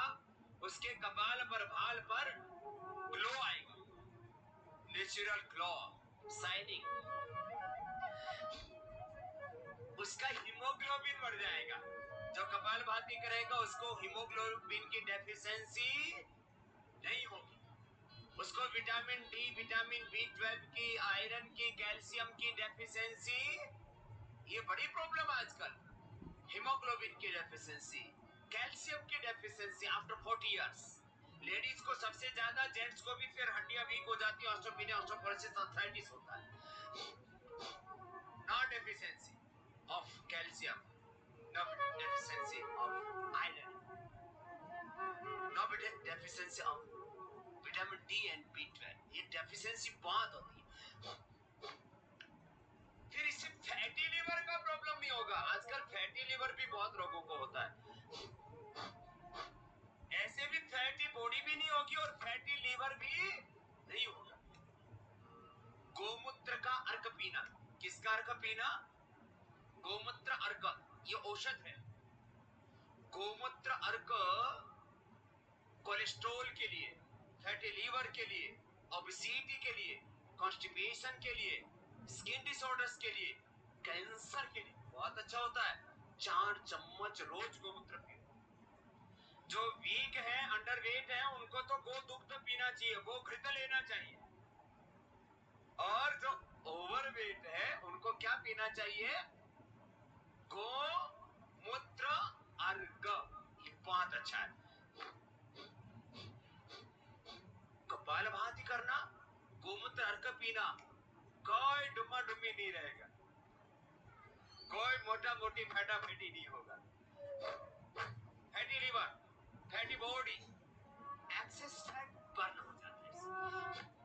उसके कपाल पर भाल पर ग्लो आएगा, नेचुरल ग्लो, शाइनिंग। उसका हीमोग्लोबिन बढ़ जाएगा। जो कपालभाति करेगा उसको हीमोग्लोबिन की डेफिशिएंसी नहीं होगी। उसको विटामिन डी, विटामिन B12 की, आयरन की, कैल्शियम की डेफिशिएंसी, ये बड़ी प्रॉब्लम आजकल। हीमोग्लोबिन की डेफिशिएंसी, कैल्शियम की डेफिशिएंसी आफ्टर 40 इयर्स। लेडीज को सबसे ज्यादा, जेंट्स को भी फिर हड्डियां वीक हो जाती है, ऑस्टियोपेनिया, ऑस्टियोपोरोसिस, आर्थराइटिस होता है। Not deficiency of calcium, no deficiency of iron, no deficiency of vitamin D and B12। ये डेफिशिएंसी बहुत होती है। फिर इससे फैटी लिवर का प्रॉब्लम नहीं होगा। आजकल फैटी लिवर भी बहुत लोगों को होता है। ऐसे भी फैटी बॉडी भी नहीं होगी और फैटी लिवर भी नहीं होगा। गोमूत्र का अर्क पीना। किसका अर्क पीना? गोमूत्र अर्क, ये औषध है। गोमूत्र अर्क कोलेस्ट्रॉल के लिए, फैटी लीवर के लिए, ओबेसिटी के लिए, कॉन्स्टिपेशन के लिए, स्किन डिसऑर्डर्स के लिए, कैंसर के लिए बहुत अच्छा होता है। 4 चम्मच रोज गोमूत्र पियो। जो वीक है, अंडरवेट है, उनको तो गोदुग्ध पीना चाहिए, गोघृत लेना चाहिए। और जो ओवरवेट है उनको क्या पीना चाहिए? गोमूत्र अर्क। ये बहुत अच्छा है। कपालभाति करना, गोमूत्र अर्क पीना, कोई डुमा डुमी नहीं रहेगा, कोई मोटा मोटी फैटा फैटी नहीं होगा। Fatty liver, fatty body, excess fat burn हो जाता है।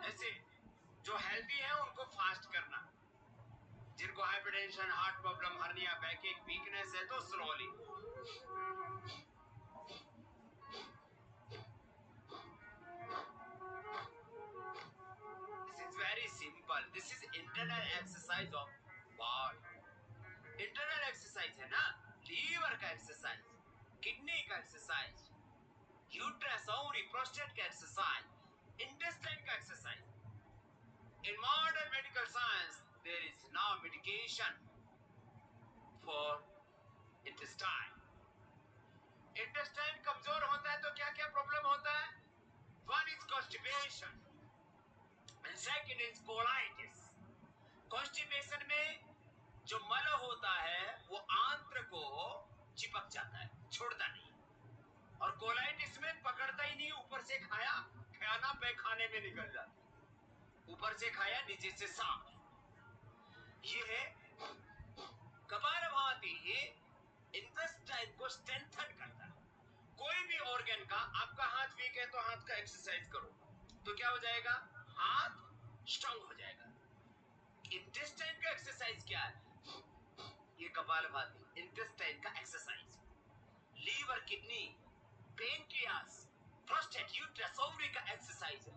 ऐसे जो हेल्दी है उनको फास्ट करना। जिनको hypertension, heart problem, hernia, बैकएक, weakness है तो slowly. This is very simple. This is internal exercise of body. Internal exercise है ना, लीवर का एक्सरसाइज, किडनी का एक्सरसाइज, यूट्रस, ओवरी, प्रोस्टेट का एक्सरसाइज, इंटेस्टाइन का exercise. In modern medical science, there is now medication for intestine. Intestine कमजोर होता है तो क्या क्या प्रॉब्लम होता है? One is constipation and second is colitis. Constipation में जो मल होता है वो आंत्र को चिपक जाता है, छोड़ता नहीं। और कोलाइटिस में पकड़ता ही नहीं, ऊपर से खाया, खाना पैखाने में निकल जाता है। ऊपर से खाया, नीचे से साफ। ये है कपालभाति। ये इंटेस्टाइन को स्ट्रेंथन करता है। कोई भी ऑर्गन का, आपका हाथ वीक है तो हाथ का एक्सरसाइज करो तो क्या हो जाएगा? हाथ स्ट्रांग हो जाएगा। इंटेस्टाइन का एक्सरसाइज क्या है? ये कपालभाति इंटेस्टाइन का exercise. Liver, kidney, pancreas, prostate, uterus, ovary का एक्सरसाइज है।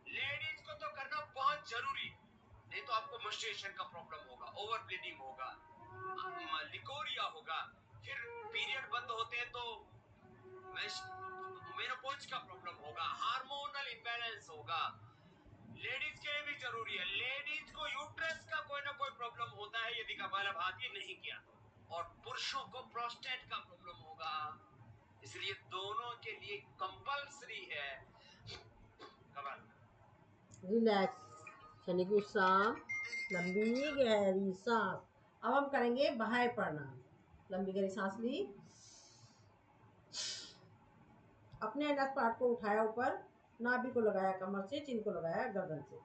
लेडीज को तो करना बहुत जरूरी, नहीं तो आपको menstruation का प्रॉब्लम होगा, ओवर ब्लीडिंग होगा, लिकोरिया होगा, फिर पीरियड बंद होते हैं तो मेनोपॉज का प्रॉब्लम होगा, हार्मोनल इम्बैलेंस होगा। लेडीज के लिए भी जरूरी है, लेडीज को यूट्रस का कोई ना कोई प्रॉब्लम होता है यदि कपालभाति नहीं किया तो, और पुरुषों को प्रोस्टेट का प्रॉब्लम होगा। इसलिए दोनों के लिए कंपल्सरी है कपाल। रिलैक्स, शनि की सांस, लंबी गहरी सांस। अब हम करेंगे बाह्य प्राणायाम। लंबी गहरी सांस ली, अपने अनस पार्ट को उठाया ऊपर, नाभि को लगाया कमर से, चिन को लगाया गर्दन से।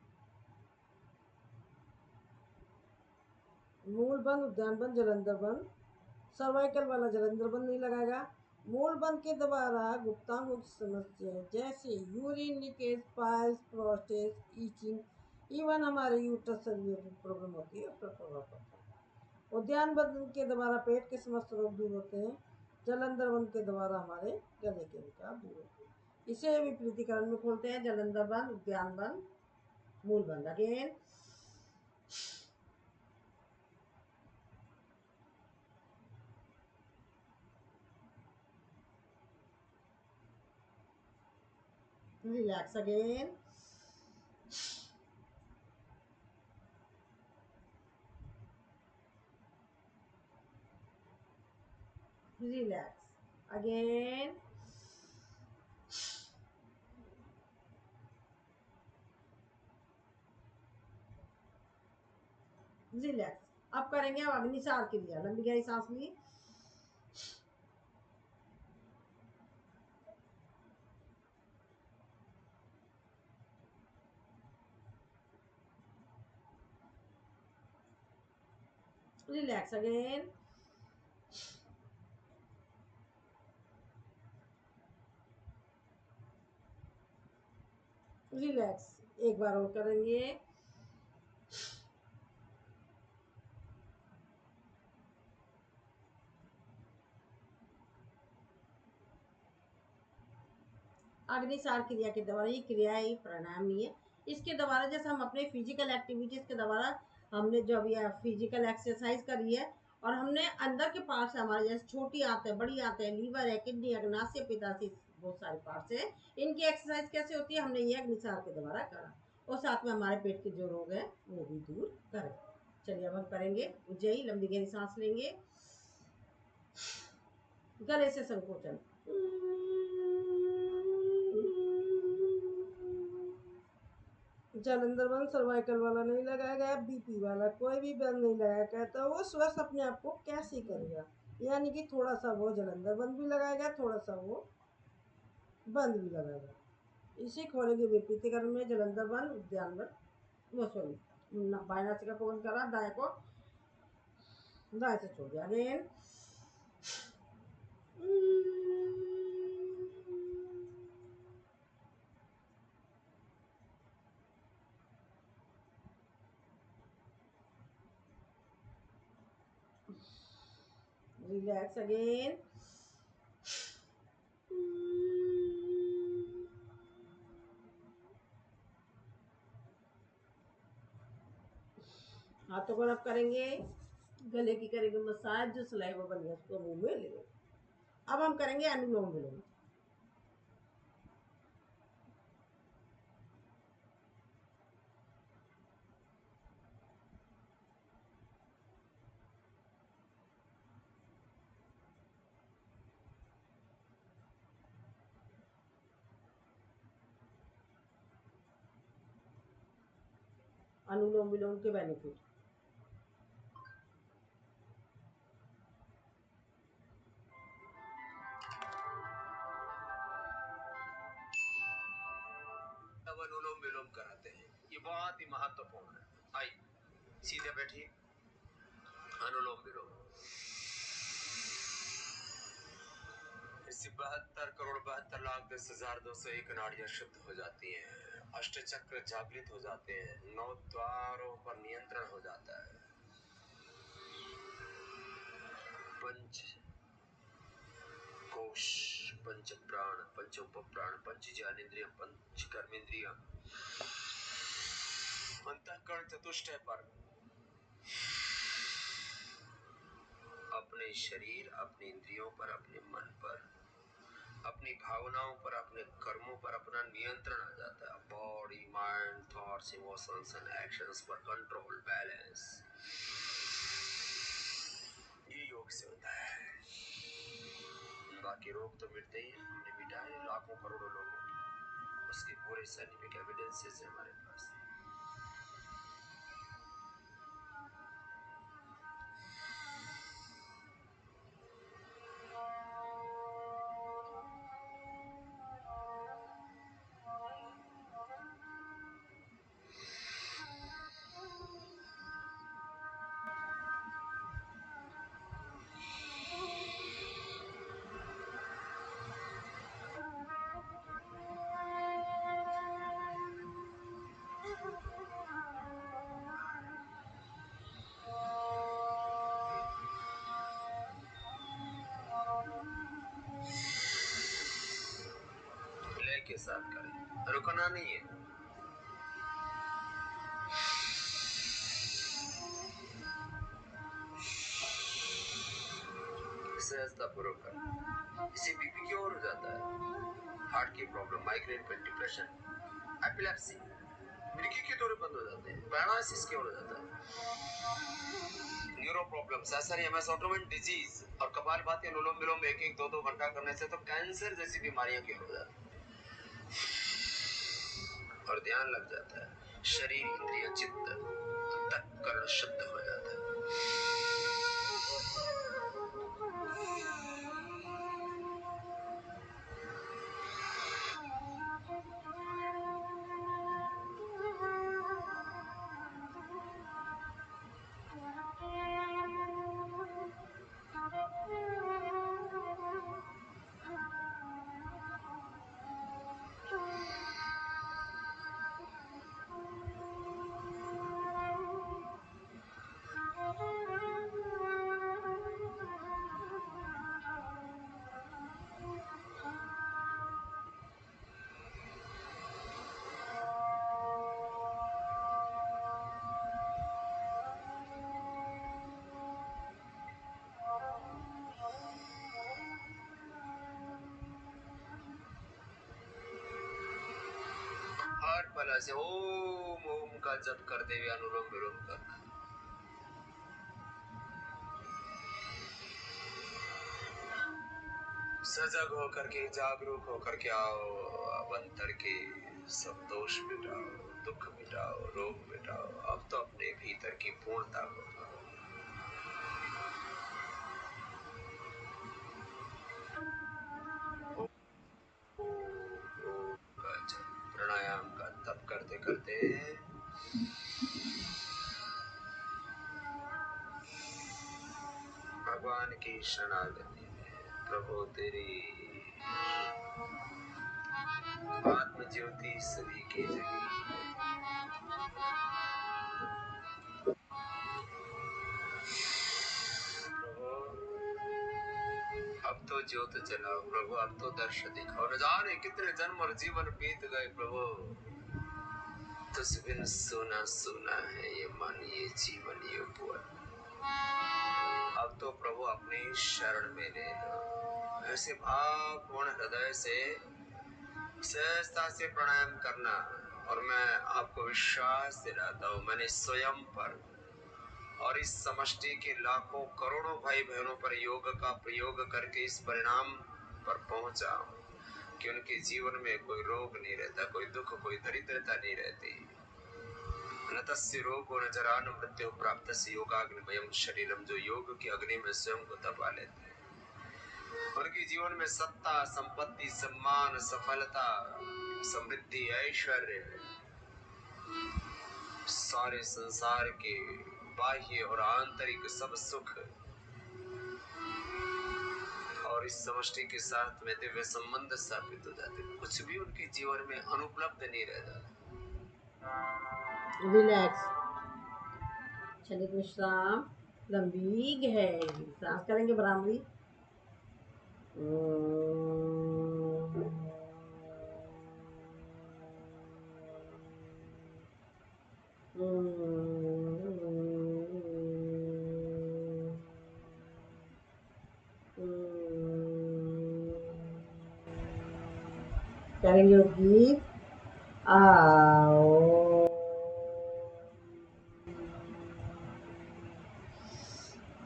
मूल बंद, उद्यान बंद, जलंधर बंद, सर्वाइकल वाला जलंधर बंद नहीं लगाएगा। मूल बंद के द्वारा गुप्तांग समस्या जैसे urine leakage, piles, prostate, itching, even हमारे यूट्रस से रिलेटेड प्रॉब्लम होती है, उस पर प्रभाव पड़ता है। उद्यान बंद के द्वारा पेट के समस्त रोग दूर होते हैं। जलंधर बंद के द्वारा हमारे गले के विकार दूर होते हैं। इसे विपरीतीकरण में खोलते हैं। जलंधर बंद, उद्यान बंद, मूल बंद। Again relax again, relax again, relax. अब करेंगे अब अग्निसार क्रिया। लंबी गहरी सांस ली, रिलैक्स अगेन, रिलैक्स। एक बार और करेंगे। अग्निसार क्रिया के द्वारा, ये क्रिया है, प्राणायाम नहीं है। इसके द्वारा जैसे हम अपने फिजिकल एक्टिविटीज के द्वारा हमने जब यह फिजिकल एक्सरसाइज करी है और हमने अंदर के पार्ट्स हमारे जैसे छोटी आते हैं, बड़ी आते हैं, लीवर है, किडनी, अग्नाशय, पित्ताशय, बहुत सारे पार्ट्स हैं। इनकी एक्सरसाइज कैसे होती है, हमने ये अग्निसार के द्वारा करा, और साथ में हमारे पेट के जो रोग है वो भी दूर करें। चलिए अब हम करेंगे उज्जयी। लंबी गहरी सांस लेंगे, गले से संकोचन, जलंधर बंद, सर्वाइकल वाला नहीं लगाया गया, बीपी वाला कोई भी बंद नहीं लगाया गया। तो वो स्वस्थ अपने आप को कैसे करेगा, यानी कि थोड़ा सा वो जलंधर बंद भी लगाएगा, थोड़ा सा वो बंद भी लगाएगा। इसे खोलेंगे विपरीतीकरण में। जलंधर बंद, उद्यान बंद, वो सॉरी बाएं नासिका को बंद करा, दाएं को दाएं से छोड़ दिया। अगेन रिलैक्स अगेन, हाथों को रब करेंगे, गले की करेंगे मसाज, जो सलाइवा बन गया उसको मुंह में ले। अब हम करेंगे अनुलोम विलोम। अनुलोम विलोम के बेनिफिट, अब अनुलोम विलोम कराते हैं, ये बहुत ही महत्वपूर्ण है। आइए सीधे बैठिए। अनुलोम विलोम, इससे 72,72,10,201 नाड़ियां शुद्ध हो जाती हैं, अष्टचक्र जागृत हो जाते हैं, 9 द्वारों पर नियंत्रण हो जाता है, पंच कोश, पंच प्राण, पंच उपप्राण, पंच ज्ञानेंद्रिय, पंच कर्मेंद्रिय, अंतःकरण चतुष्टय पर अपने शरीर, अपने इंद्रियों पर, अपने मन पर, अपनी भावनाओं पर, अपने कर्मों पर अपना नियंत्रण आ जाता है। Body, mind, thoughts, emotions and actions पर कंट्रोल, बैलेंस, ये योग से होता है। बाकी रोग तो मिटते ही हैं, हमने मिटाए लाखों करोड़ों लोगों को, उसके पूरे साइंटिफिक एविडेंसेस है हमारे पास। लय के साथ करें, रुकना नहीं है। सहजता पूर्वक करें। इससे बीपी क्यों और हो जाता है, हार्ट की problem, migraine pain, depression, epilepsy, मृत्यु के दौरे बंद हो जाते हैं, पैरालिसिस क्यों हो जाता है, neuro problems, SRMS, autoimmune disease और कपालभाति, अनुलोम विलोम 1-1, 2-2 घंटा करने से तो कैंसर जैसी बीमारियां क्यों हो जाती हैं। और ध्यान लग जाता है, शरीर, इंद्रिय, चित्त, अंतःकरण शुद्ध हो जाता है। हर पल से ओम ओम का जप करते हुए अनुलोम विलोम करना। सजग होकर के, जागरूक होकर के आओ, अब अंतर के सब दोष मिटाओ, दुख मिटाओ, रोग मिटाओ। अब तो अपने भीतर की पूर्णता को पाओ। का जप, प्राणायाम का तप करते करते भगवान की शरणागति में, प्रभु तेरी आत्म ज्योति सभी की जगी। प्रभु अब तो ज्योत जलाओ, प्रभु अब तो दर्श दिखाओ। न जाने कितने जन्म और जीवन बीत गए प्रभु, तुझ बिन सुना सुना है ये मन, ये जीवन, ये भुवन। अब तो प्रभु अपनी शरण में ले लो। ऐसे भावपूर्ण हृदय से सहजता से प्राणायाम करना। और मैं आपको विश्वास दिलाता हूँ, मैंने स्वयं पर और इस समष्टि के लाखों करोड़ों भाई बहनों पर योग का प्रयोग करके इस परिणाम पर पहुंचा कि उनके जीवन में कोई रोग नहीं रहता, कोई दुख, कोई दरिद्रता नहीं रहती। न तस्य रोगो न जरा न मृत्यु प्राप्तस्य योगाग्निमयम् शरीरम, जो योग की अग्नि में स्वयं को तपा लेते हैं, उनके जीवन में सत्ता, संपत्ति, सम्मान, सफलता, समृद्धि, ऐश्वर्य, सारे संसार के बाह्य और आंतरिक सब सुख और इस समष्टि के साथ में दिव्य संबंध स्थापित हो जाते, कुछ भी उनके जीवन में अनुपलब्ध नहीं रह जाता। रिलैक्स, क्षणिक विश्राम, लंबी गहरी सांस करेंगे भ्रामरी। करेंगे उद्गीत आओ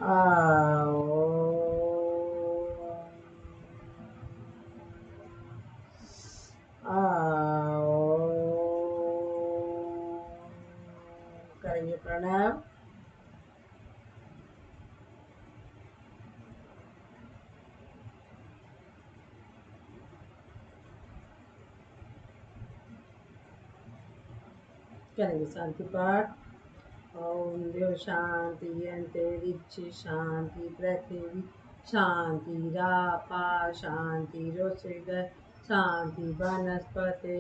आओ आओ करेंगे प्रणव करेंगे शांति पाठ ओम देव शांति अंतरिक्ष शांति पृथ्वी शांति रापा शांति रोषिद शांति वनस्पति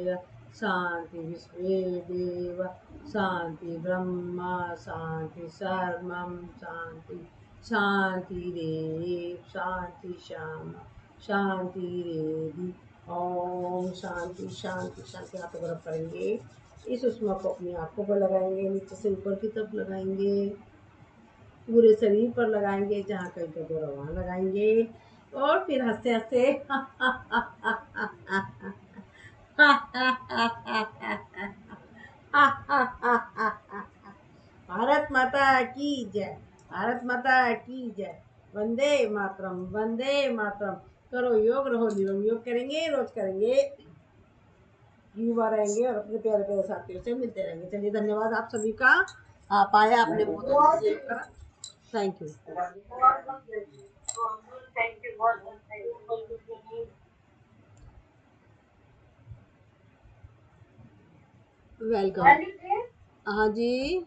शांति विश्वे देव शांति ब्रह्मा शांति सर्वम शांति शांति रेव शांति श्याम शांति रेवि ओम शांति शांति शांति हाथों को रब करेंगे। इस उष्मा को अपनी आंखों पर लगाएंगे, नीचे से ऊपर की तरफ लगाएंगे, पूरे शरीर पर लगाएंगे, जहाँ कहीं का दौरा वहाँ लगाएंगे और फिर हंसते हंसते भारत माता की जय, भारत माता की जय, वंदे मातरम वंदे मातरम। करो योग, रहो निरोग। योग करेंगे, रोज करेंगे, युवा रहेंगे और अपने प्यारे प्यारे साथियों से मिलते रहेंगे। चलिए धन्यवाद आप सभी का, आप आए, आपने बहुत अच्छे से करा। Thank you. वेलकम। हाँ जी।